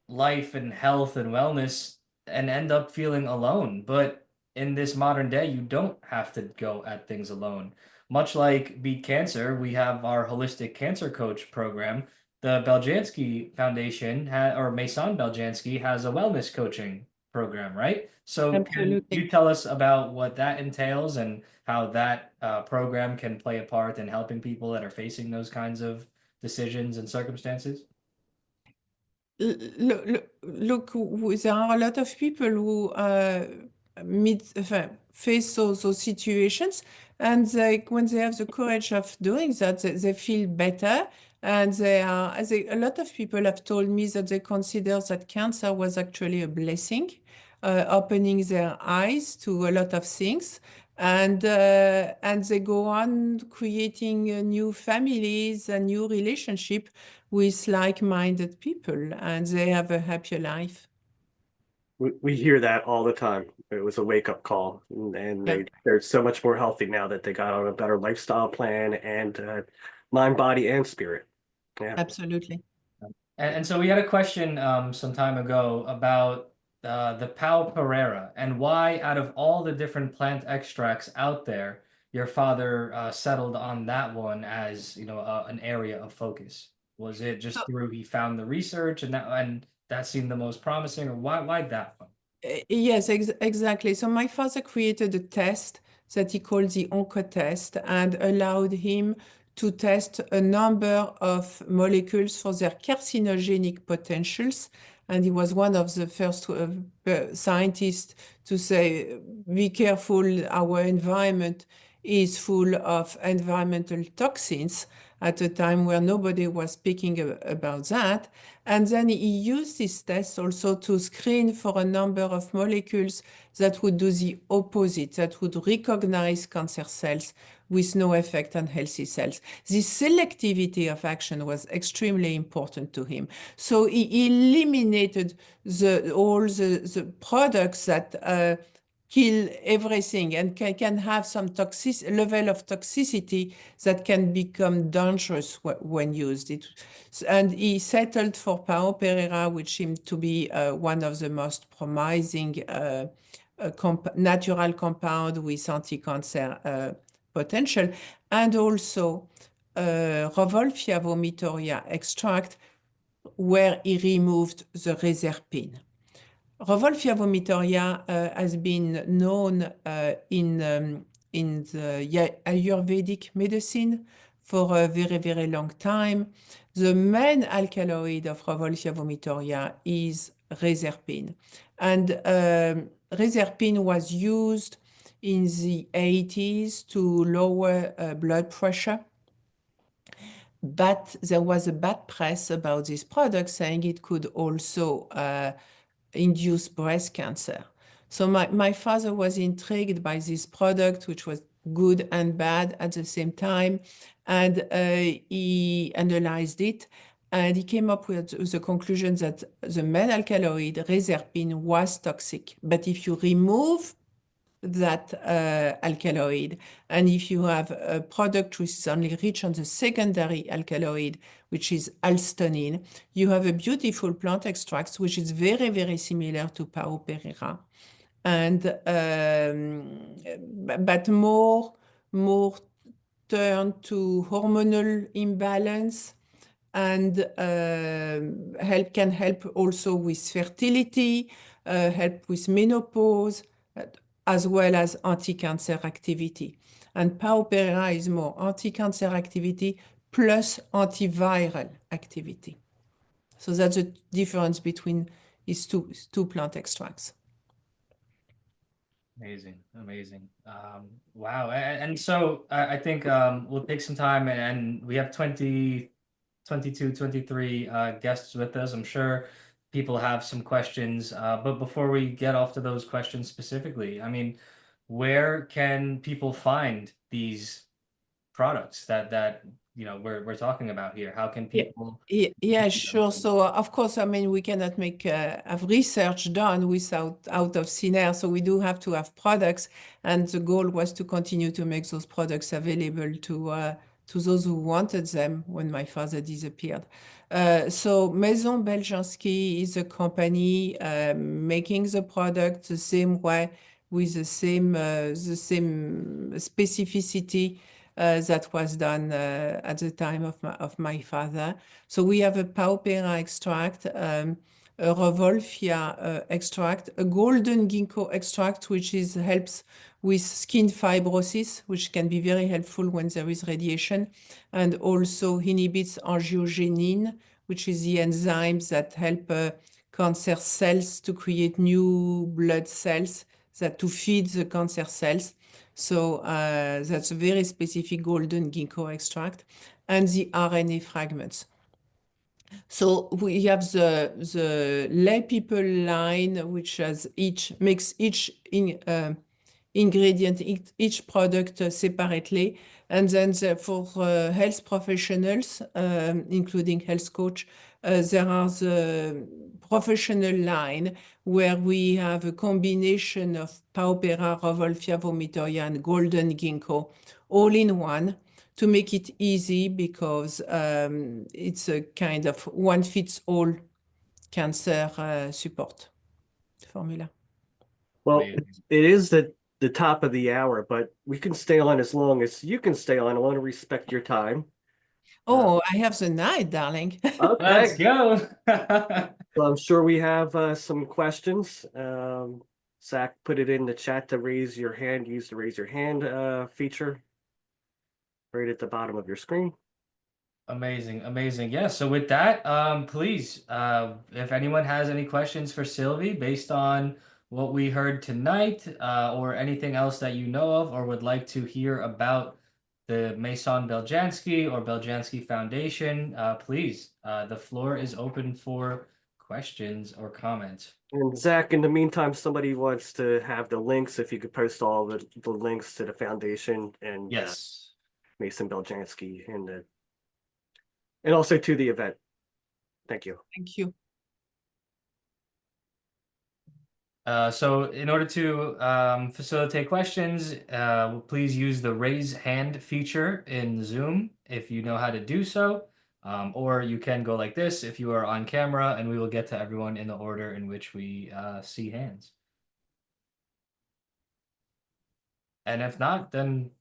life and health and wellness and end up feeling alone. But in this modern day, you don't have to go at things alone. Much like Beat Cancer, we have our holistic cancer coach program. The Beljanski Foundation or Maison Beljanski has a wellness coaching program, right? So can Absolutely. you tell us about what that entails and how that program can play a part in helping people that are facing those kinds of decisions and circumstances? Look, there are a lot of people who face those situations, and when they have the courage of doing that, they feel better. And a lot of people have told me that they consider that cancer was actually a blessing, opening their eyes to a lot of things. and they go on creating new families and new relationship with like-minded people, and they have a happier life. We hear that all the time. It was a wake-up call, and Yeah, they're so much more healthy now that they got on a better lifestyle plan and mind, body, and spirit. Yeah. absolutely. And so we had a question some time ago about the Pau Pereira and why, out of all the different plant extracts out there, your father settled on that one as, an area of focus. Was it So, just through he found the research and that seemed the most promising, or why that one? Yes, exactly. So my father created a test that he called the Oncotest and allowed him to test a number of molecules for their carcinogenic potentials. And he was one of the first scientists to say, be careful, our environment is full of environmental toxins at a time where nobody was speaking about that. And then he used this test also to screen for a number of molecules that would do the opposite, that would recognize cancer cells with no effect on healthy cells. This selectivity of action was extremely important to him. So he eliminated all the products that kill everything and can have some level of toxicity that can become dangerous when used. And he settled for Pao Pereira, which seemed to be one of the most promising natural compound with anti-cancer potential, and also Revolfia vomitoria extract, where he removed the reserpine. Revolfia vomitoria has been known in the Ayurvedic medicine for a very, very long time. The main alkaloid of Revolfia vomitoria is reserpine. And reserpine was used in the 80s to lower blood pressure. But there was a bad press about this product saying it could also induce breast cancer. So my father was intrigued by this product, which was good and bad at the same time. And he analyzed it. And he came up with the conclusion that the main alkaloid, reserpine, was toxic. But if you remove that alkaloid, and if you have a product which is only rich on the secondary alkaloid, which is alstonine, you have a beautiful plant extract which is very, very similar to Pao Pereira, and but more turned to hormonal imbalance, and can help also with fertility, help with menopause, as well as anti-cancer activity. And Pao Pereira is more anti-cancer activity plus antiviral activity. So that's the difference between these two plant extracts. Amazing, amazing. Wow. And so I think we'll take some time and we have 20, 22, 23 guests with us. I'm sure people have some questions. But before we get off to those questions specifically, I mean, where can people find these products that we're talking about here? How can Yeah, people yeah, get them? sure. So of course, I mean, we cannot make have research done without out of thin air. So we do have to have products, and the goal was to continue to make those products available to those who wanted them when my father disappeared. So Maison Beljanski is a company making the product the same way, with the same specificity that was done at the time of my father. So we have a Pao Pereira extract, a Revolfia extract, a golden ginkgo extract, which helps with skin fibrosis, which can be very helpful when there is radiation, and also inhibits angiogenin, which is the enzymes that help cancer cells to create new blood cells to feed the cancer cells. So that's a very specific golden ginkgo extract, and the RNA fragments. So we have the lay people line, which makes each ingredient, each product separately. And then for health professionals, including health coach, there are the professional line where we have a combination of Paupera, Revolfia, Vomitoria, and Golden Ginkgo, all in one, to make it easy, because it's a kind of one-fits-all cancer support formula. Well, Amazing. it is the top of the hour, but we can stay on as long as you can stay on. I want to respect your time. Oh, I have the night, darling. Let's Okay. go. So I'm sure we have some questions. Zach put it in the chat to raise your hand. Use the raise your hand feature right at the bottom of your screen. Amazing, amazing. Yeah, so with that, please, if anyone has any questions for Sylvie based on what we heard tonight, or anything else that you know of or would like to hear about the Maison Beljanski or Beljanski Foundation, please, the floor is open for questions or comments. And Zach, in the meantime, somebody wants to have the links. If you could post all the links to the foundation and Yes. Maison Beljanski and also to the event. Thank you. Thank you. So in order to facilitate questions, please use the raise hand feature in Zoom if you know how to do so. Or you can go like this if you are on camera, and we will get to everyone in the order in which we see hands. And if not, then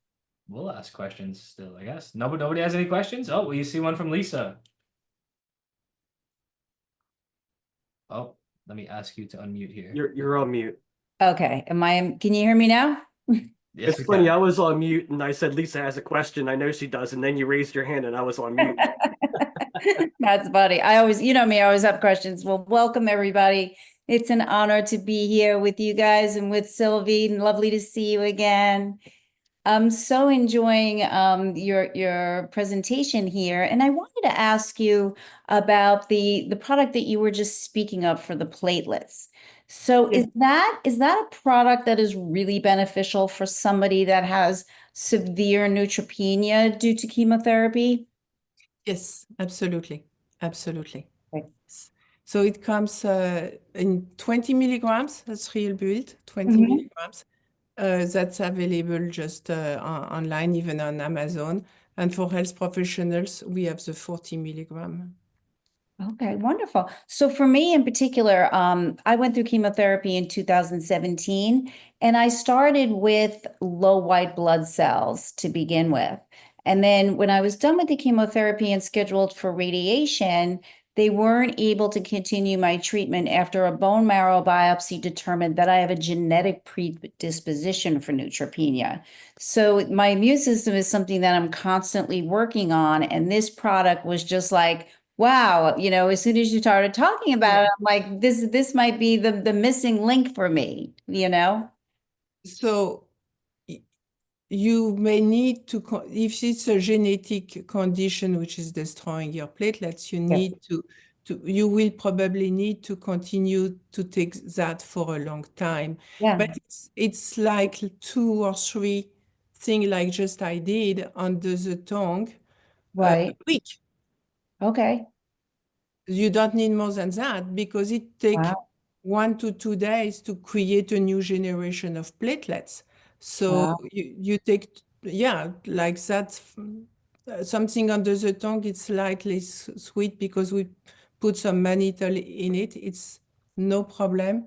we'll ask questions still, I guess. Nobody has any questions? Oh, well, you see one from Lisa. Oh, let me ask you to unmute here. You're on mute. Okay, can you hear me now? Yes, It's we funny, can. I was on mute and I said Lisa has a question. I know she does, and then you raised your hand and I was on mute. That's funny. I always, you know me, I always have questions. Well, welcome everybody. It's an honor to be here with you guys and with Sylvie. Lovely to see you again. I'm so enjoying your presentation here, and I wanted to ask you about the product that you were just speaking of for the platelets. So Yeah. is that a product that is really beneficial for somebody that has severe neutropenia due to chemotherapy? Yes, absolutely. Absolutely. Okay. Yes. So it comes in 20 milligrams, that's real build, 20 Mhm. milligrams. That's available just online, even on Amazon. And for health professionals, we have the 40 milligram. Okay, wonderful. So for me in particular, I went through chemotherapy in 2017, and I started with low white blood cells to begin with. And then when I was done with the chemotherapy and scheduled for radiation, they weren't able to continue my treatment after a bone marrow biopsy determined that I have a genetic predisposition for neutropenia. So my immune system is something that I'm constantly working on, and this product was just like, wow, as soon as you started talking about it, I'm like, this might be the missing link for me, So you may need to, if it's a genetic condition which is destroying your platelets, you Yeah. need you will probably need to continue to take that for a long time. Yeah. But it's like 2 or 3 things like just I did under the tongue a Right. week. Okay. You don't need more than that, because it takes Wow. 1 to 2 days to create a new generation of platelets. So Wow. you take, like that, something under the tongue, it's slightly sweet because we put some mannitol in it. It's no problem.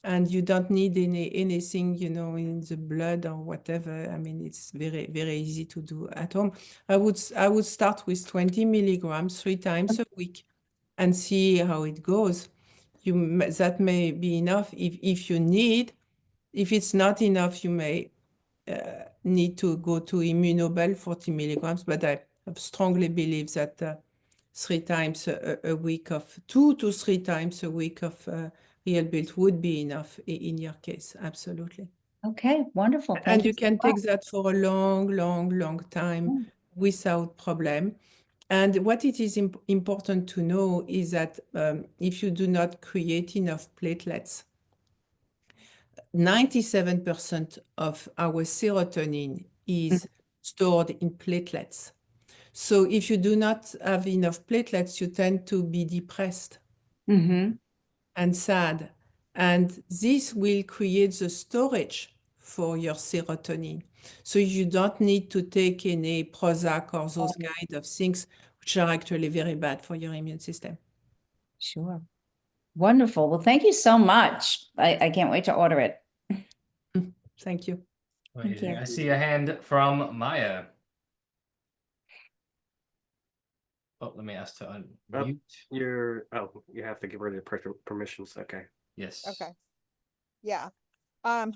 And you don't need anything, in the blood or whatever. I mean, it's very, very easy to do at home. I would start with 20 milligrams 3 times a week and see how it goes. That may be enough if you need. If it's not enough, you may need to go to Immunobel 40 milligrams. But I strongly believe that 3 times a week of 2 to 3 times a week of real build would be enough in your case. Absolutely. Okay, wonderful. And Thank you you so can much. take that for a long, long, long time without problem. And what it is important to know is that if you do not create enough platelets, 97% of our serotonin is stored in platelets. So if you do not have enough platelets, you tend to be depressed and sad. And this will create the storage for your serotonin. So you don't need to take any Prozac or those kind of things, which are actually very bad for your immune system. Sure. Wonderful. Well, thank you so much. I can't wait to order it. Thank you. Amazing. you. I see a hand from Maya. Oh, let me ask to unmute. You have to give her the permissions. Okay. Yes. Okay. Yeah. Hi,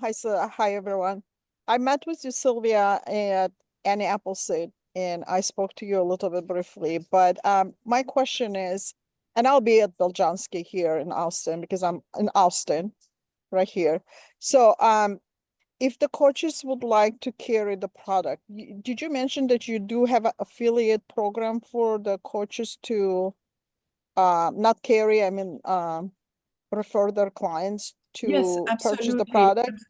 hi everyone. I met with you, Sylvia, at Annie Appleseed, and I spoke to you a little bit briefly. But my question is, and I'll be at Beljanski here in Austin because I'm in Austin, right here. So if the coaches would like to carry the product, did you mention that you do have an affiliate program for the coaches to not carry, I mean, refer their clients Yes, to purchase the absolutely. product?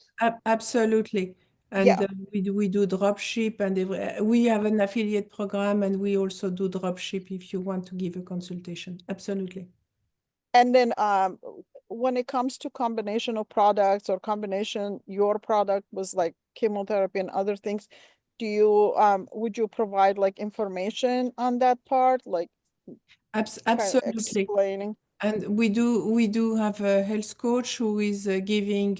Absolutely. And Yeah. we do drop ship, and we have an affiliate program, and we also do drop ship if you want to give a consultation. Absolutely. And then when it comes to combination of products or combination, your product was like chemotherapy and other things, do you would you provide like information on that part, like kind of Absolutely. explaining? And we do have a health coach who is giving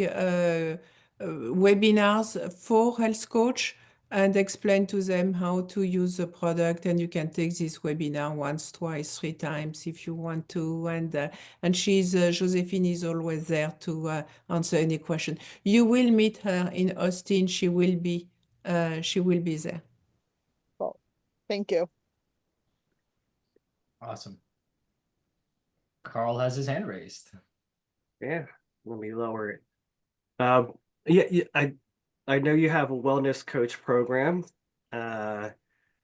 webinars for health coach and explain to them how to use the product. And you can take this webinar once, twice, 3 times if you want to. And she's Josephine is always there to answer any question. You will meet her in Austin. She will be there. Well, thank you. Awesome. Carl has his hand raised. Yeah. Let me lower it. Yeah, I know you have a wellness coach program, and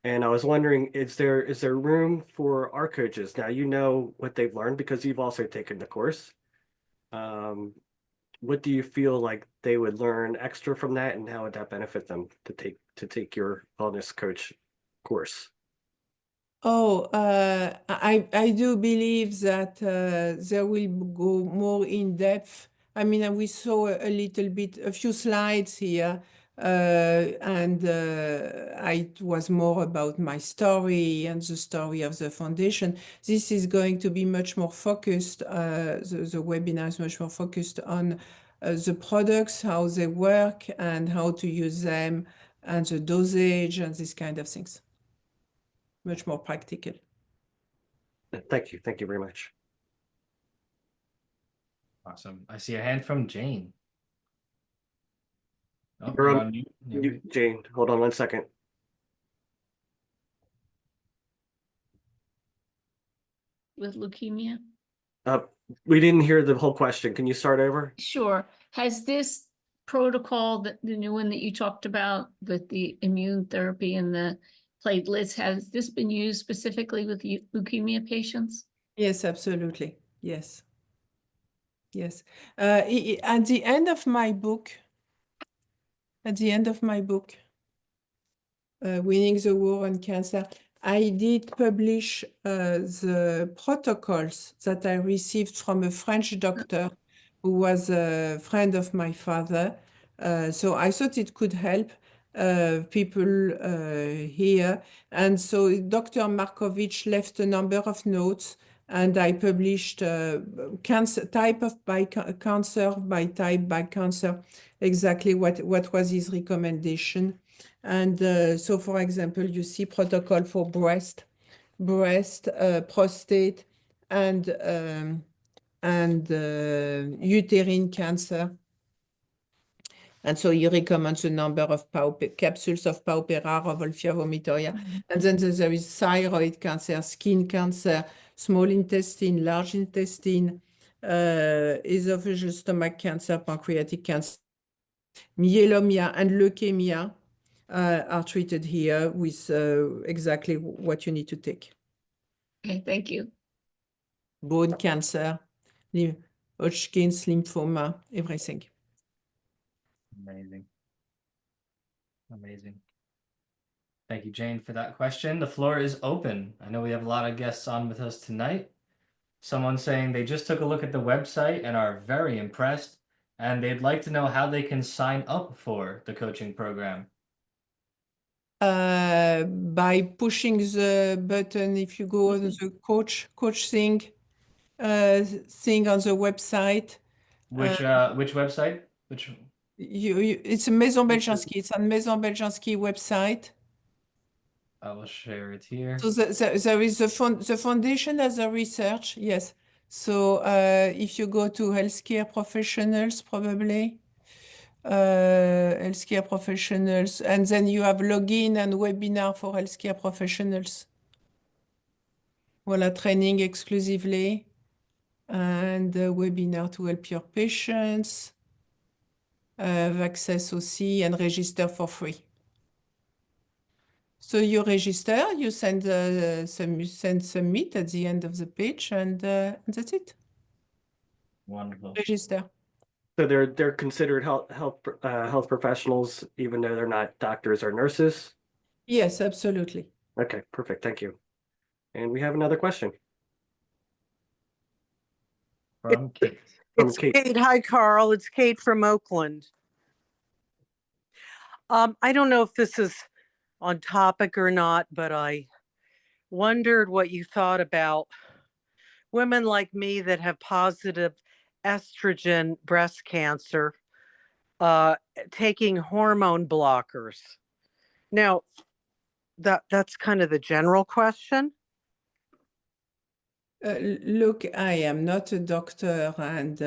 I was wondering, is there room for our coaches? Now you know what they've learned because you've also taken the course. What do you feel like they would learn extra from that, and how would that benefit them to take your wellness coach course? Oh, I do believe that there will go more in depth. I mean, we saw a little bit, a few slides here, and it was more about my story and the story of the foundation. This is going to be much more focused, the webinar is much more focused on the products, how they work, and how to use them, and the dosage, and these kind of things. Much more practical. Thank you. Thank you very much. Awesome. I see a hand from Jane. Oh, You're you're on on mute. Jane, hold on 1 second. With leukemia? We didn't hear the whole question. Can you start over? Sure. Has this protocol, the new one that you talked about with the immune therapy and the platelets, has this been used specifically with leukemia patients? Yes, absolutely. Yes. Yes. At the end of my book, Winning the War on Cancer, I did publish the protocols that I received from a French doctor who was a friend of my father. So I thought it could help people here. And so Dr. Markovich left a number of notes, and I published cancer type of cancer by type by cancer, exactly what was his recommendation. And so, for example, you see protocol for breast, prostate, and uterine cancer. And so he recommends a number of capsules of Paupera, Revolfia vomitoria. And then there is thyroid cancer, skin cancer, small intestine, large intestine, esophageal stomach cancer, pancreatic cancer, myelomia, and leukemia are treated here with exactly what you need to take. Okay, thank you. Bone cancer, Hodgkin's lymphoma, everything. Amazing. Amazing. Thank you, Jane, for that question. The floor is open. I know we have a lot of guests on with us tonight. Someone saying they just took a look at the website and are very impressed, and they'd like to know how they can sign up for the coaching program. By pushing the button, if you go on the coach thing on the website. Which website? Which It's a Maison Beljanski. It's on Maison Beljanski website. I will share it here. So there is the foundation as a research, yes. So if you go to healthcare professionals, probably healthcare professionals, and then you have login and webinar for healthcare professionals. Voilà, training exclusively, and webinar to help your patients, have access aussi, and register for free. So you register, you send submit at the end of the page, and that's it. Wonderful. Register. So they're considered health professionals, even though they're not doctors or nurses? Yes, absolutely. Okay, perfect. Thank you. And we have another question From Kate. from It's Kate. Kate. Hi, Carl. It's Kate from Oakland. I don't know if this is on topic or not, but I wondered what you thought about women like me that have positive estrogen breast cancer, taking hormone blockers. Now, that's kind of the general question. Look, I am not a doctor, and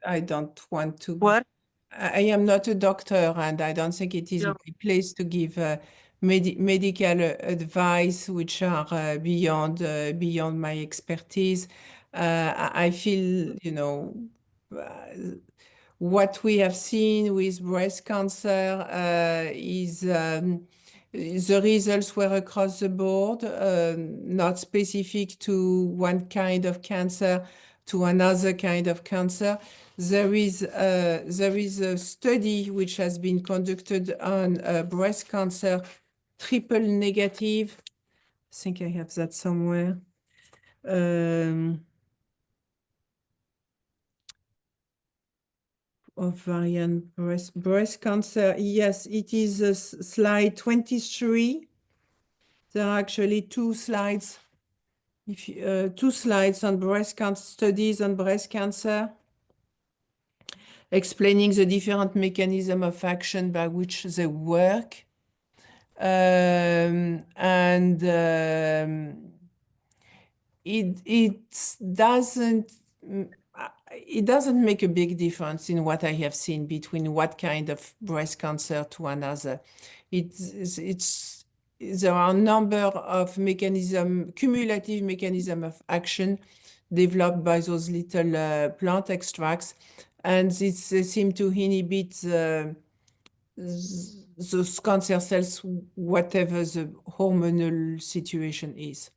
I don't want to. What? I am not a doctor, and I don't think it is Yeah. my place to give medical advice, which are beyond my expertise. I feel, what we have seen with breast cancer is the results were across the board, not specific to one kind of cancer to another kind of cancer. There is a study which has been conducted on breast cancer triple negative. I think I have that somewhere. Ovarian breast cancer. Yes, it is slide 23. There are actually two slides. Two slides on breast cancer studies on breast cancer, explaining the different mechanism of action by which they work, and it doesn't make a big difference in what I have seen between what kind of breast cancer to another. There are a number of cumulative mechanism of action developed by those little plant extracts, and they seem to inhibit those cancer cells, whatever the hormonal situation is.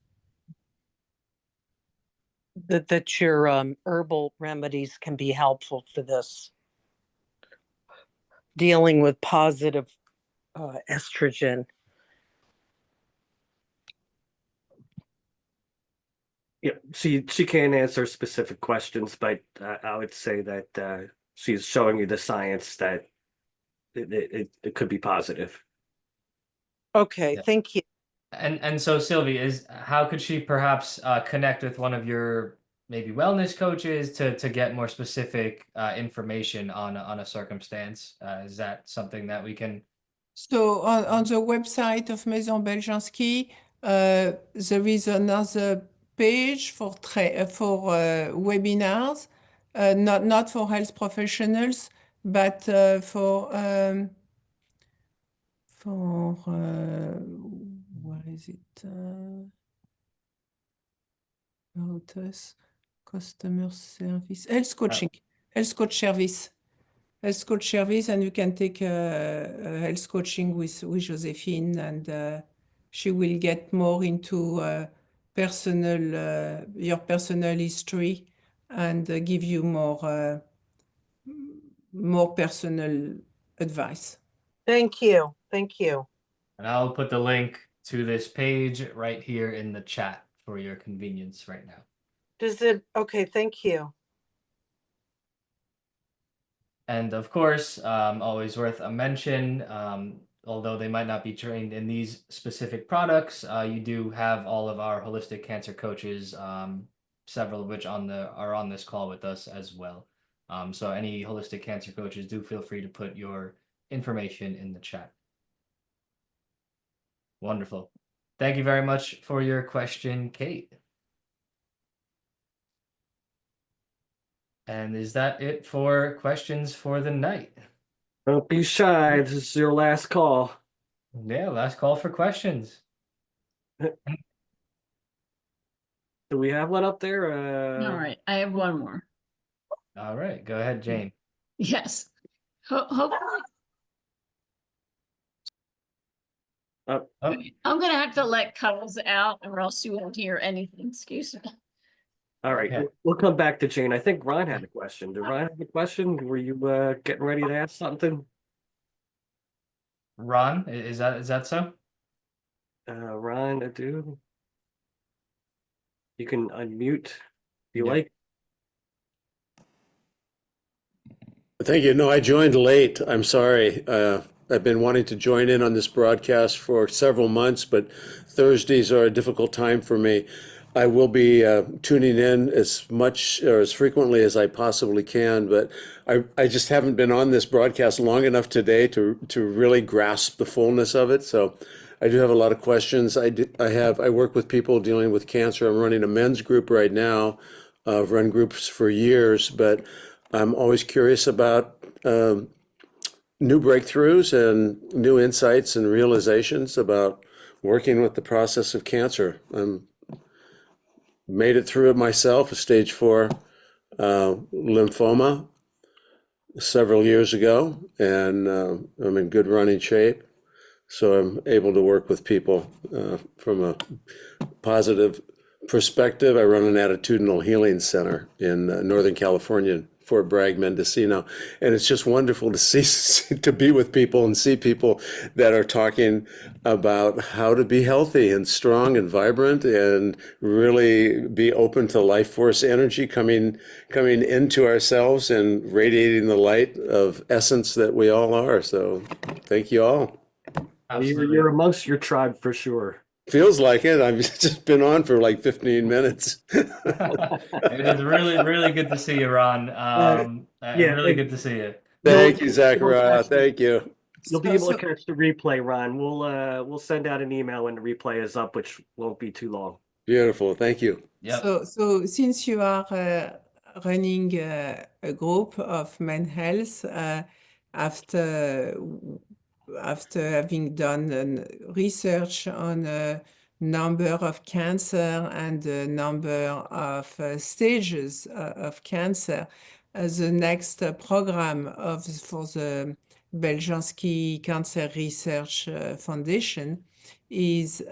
That your herbal remedies can be helpful for this, dealing with positive estrogen. Yeah, she can't answer specific questions, but I would say that she's showing you the science that it could be positive. Okay, Yeah. thank you. And so Sylvie, how could she perhaps connect with one of your maybe wellness coaches to get more specific information on a circumstance? Is that something that we can? So on the website of Maison Beljanski, there is another page for webinars, not for health professionals, but for where is it? About us, customer service, health coaching, health coach service. Health coach service, and you can take a health coaching with Josephine, and she will get more into your personal history, and give you more personal advice. Thank you. Thank you. And I'll put the link to this page right here in the chat for your convenience right now. Okay, thank you. And of course, always worth a mention, although they might not be trained in these specific products, you do have all of our holistic cancer coaches, several of which are on this call with us as well. So any holistic cancer coaches, do feel free to put your information in the chat. Wonderful. Thank you very much for your question, Kate. And is that it for questions for the night? Don't be shy. This is your last call. Yeah, last call for questions. Do we have one up there? All right, I have one more. All right, go ahead, Jane. Yes. Hopefully, Oh, I'm gonna have to let Cuddles out or else you won't hear anything. Excuse me. all right. Okay. We'll come back to Jane. I think Ron had a question. Did Ron have a question? Were you getting ready to ask something? Ron, is that so? Ron, dude. You can unmute if you Yeah. like. Thank you. No, I joined late. I'm sorry. I've been wanting to join in on this broadcast for several months, but Thursdays are a difficult time for me. I will be tuning in as much or as frequently as I possibly can, but I just haven't been on this broadcast long enough today to really grasp the fullness of it. So I do have a lot of questions. I work with people dealing with cancer. I'm running a men's group right now. I've run groups for years, but I'm always curious about new breakthroughs and new insights and realizations about working with the process of cancer. I'm made it through it myself, a stage 4 lymphoma several years ago, and I'm in good running shape. So I'm able to work with people from a positive perspective. I run an attitudinal healing center in Northern California, Fort Bragg, Mendocino, and it's just wonderful to see to be with people and see people that are talking about how to be healthy and strong and vibrant and really be open to life force energy coming into ourselves and radiating the light of essence that we all are. So thank you all. Absolutely. You're amongst your tribe for sure. Feels like it. I've just been on for like 15 minutes. It is really, really good to see you, Ron. Really good to see you. Thank you, You'll Zachariah. catch the- Thank you. You'll be able to catch the replay, Ron. We'll send out an email when the replay is up, which won't be too long. Beautiful. Thank you. Yep. So since you are running a group of men health, after having done research on a number of cancer and a number of stages of cancer, the next program for the Beljanski Cancer Research Foundation is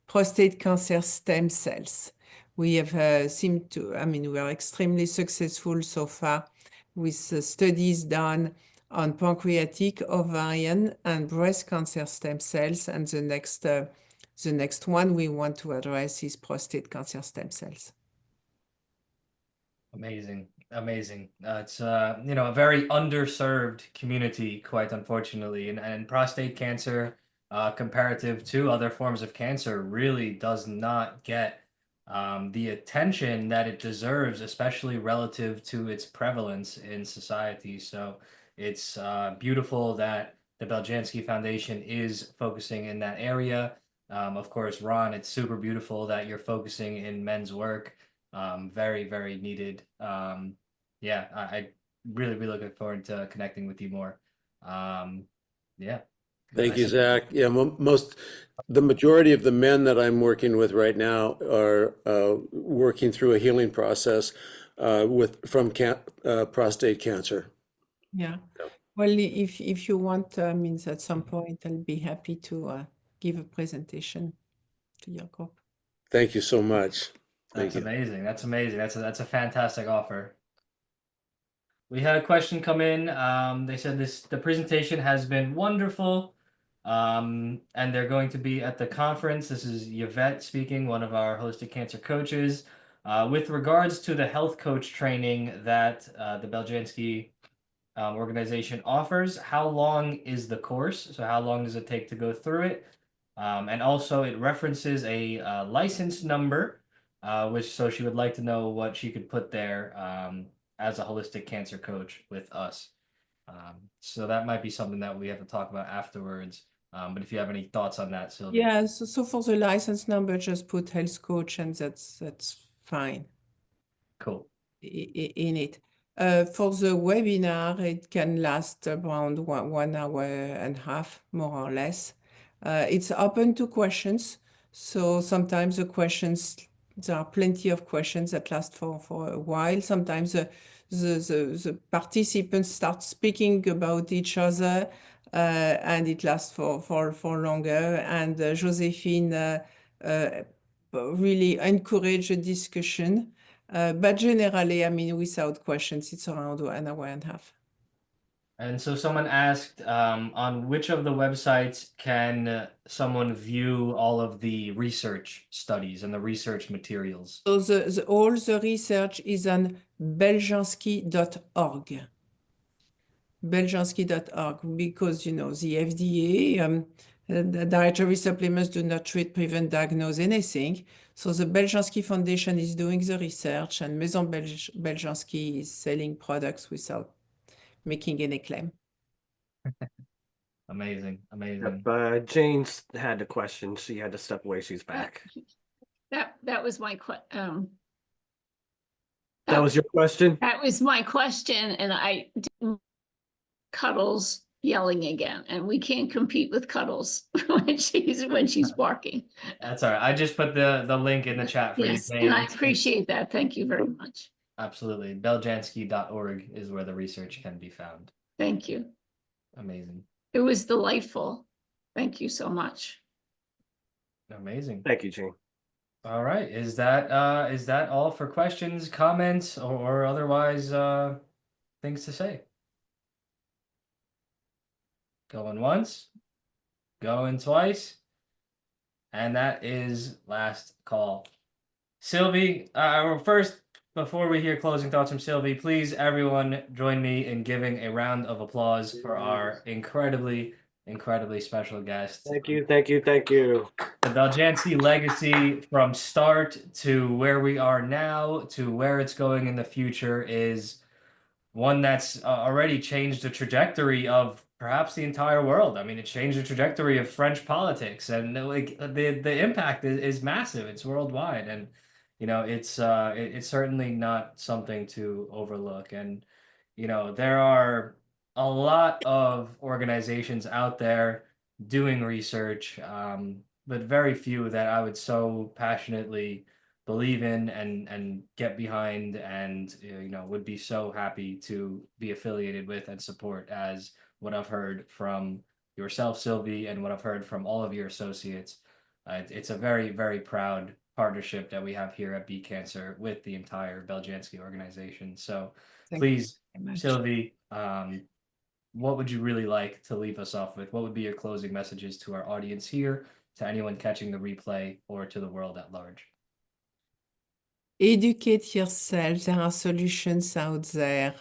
prostate cancer stem cells. We have seemed to, we are extremely successful so far with studies done on pancreatic, ovarian, and breast cancer stem cells. And the next one we want to address is prostate cancer stem cells. Amazing. It's a very underserved community, quite unfortunately, and prostate cancer, comparative to other forms of cancer, really does not get the attention that it deserves, especially relative to its prevalence in society. So it's beautiful that the Beljanski Foundation is focusing in that area. Of course, Ron, it's super beautiful that you're focusing in men's work. Very, very needed. Yeah, I really, really looking forward to connecting with you more. Yeah. Thank you, Zach. Yeah, the majority of the men that I'm working with right now are working through a healing process from prostate cancer. Yeah. Well, if you want, means at some point I'll be happy to give a presentation to your group. Thank you so much. That's amazing. That's a fantastic offer. We had a question come in. They said the presentation has been wonderful. And they're going to be at the conference. This is Yvette speaking, one of our holistic cancer coaches. With regards to the health coach training that the Beljanski organization offers, how long is the course? So how long does it take to go through it? And also it references a license number, which so she would like to know what she could put there as a holistic cancer coach with us. So that might be something that we have to talk about afterwards. But if you have any thoughts on that, Sylvie. Yeah, so for the license number, just put health coach and that's fine Cool. in it. For the webinar, it can last around 1 hour and a half, more or less. It's open to questions. So sometimes there are plenty of questions that last for a while. Sometimes the participants start speaking about each other, and it lasts for longer. And Josephine really encourage a discussion. But generally, I mean, without questions, it's around 1 hour and a half. And so someone asked, on which of the websites can someone view all of the research studies and the research materials? So all the research is on Beljanski.org. Beljanski.org, because, you know, the FDA, the dietary supplements do not treat, prevent, diagnose anything. So the Beljanski Foundation is doing the research, and Maison Beljanski is selling products without making any claim. Amazing, amazing. Yep, Jane's had a question. She had to step away. She's back. That was my That was your question? that was my question, and I didn't Cuddles yelling again, and we can't compete with Cuddles when she's barking. That's all right. I just put the link in the chat for Yes, you, and I Jane. appreciate that. Thank you very much. Absolutely. Beljanski.org is where the research can be found. Thank you. Amazing. It was delightful. Thank you so much. Amazing. Thank you, Jane. All right. Is that all for questions, comments, or otherwise things to say? Going once, going twice, and that is last call. Sylvie, first, before we hear closing thoughts from Sylvie, please everyone join me in giving a round of applause for our incredibly special guest. Thank you, thank you, thank you. The Beljanski legacy from start to where we are now to where it's going in the future is one that's already changed the trajectory of perhaps the entire world. I mean, it changed the trajectory of French politics, and like the impact is massive. It's worldwide, and you know, it's certainly not something to overlook. And you know, there are a lot of organizations out there doing research, but very few that I would so passionately believe in and get behind, and you know, would be so happy to be affiliated with and support as what I've heard from yourself, Sylvie, and what I've heard from all of your associates. It's a very proud partnership that we have here at Beat Cancer with the entire Beljanski organization. So please, Sylvie, what would you really like to leave us off with? What would be your closing messages to our audience here, to anyone catching the replay, or to the world at large? Educate yourself. There are solutions out there.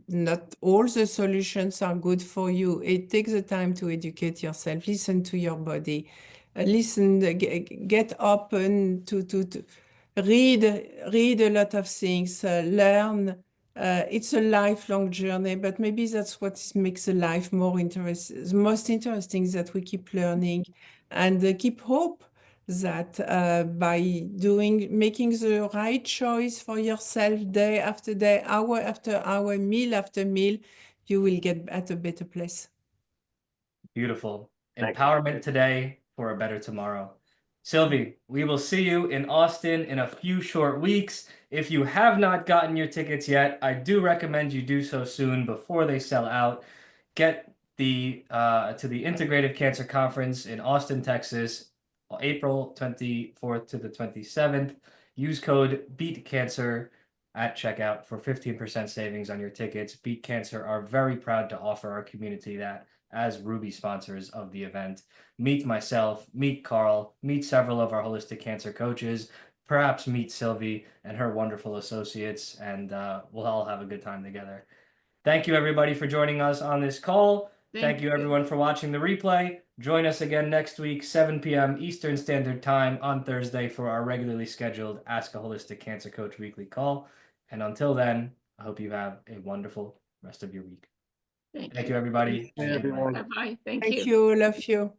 Not all the solutions are good for you. It takes the time to educate yourself. Listen to your body. Listen, get open to read a lot of things, learn. It's a lifelong journey, but maybe that's what makes a life more interesting. The most interesting is that we keep learning and keep hope that by making the right choice for yourself day after day, hour after hour, meal after meal, you will get at a better place. Beautiful. Thank you. Empowerment today for a better tomorrow. Sylvie, we will see you in Austin in a few short weeks. If you have not gotten your tickets yet, I do recommend you do so soon before they sell out. Get to the Integrative Cancer Conference in Austin, Texas, April 24th to the 27th. Use code BeatCancer at checkout for 15% savings on your tickets. Beat Cancer are very proud to offer our community that as Ruby sponsors of the event. Meet myself, meet Carl, meet several of our holistic cancer coaches, perhaps meet Sylvie and her wonderful associates, and we'll all have a good time together. Thank you, everybody, for joining us on this call. Thank you, everyone, for watching the replay. Join us again next week, 7 p.m. Eastern Standard Time on Thursday for our regularly scheduled Ask a Holistic Cancer Coach weekly call. And until then, I hope you have a wonderful rest of your week. Thank you, everybody. Hey, everyone. Bye-bye. Thank Thank you. you. Love you.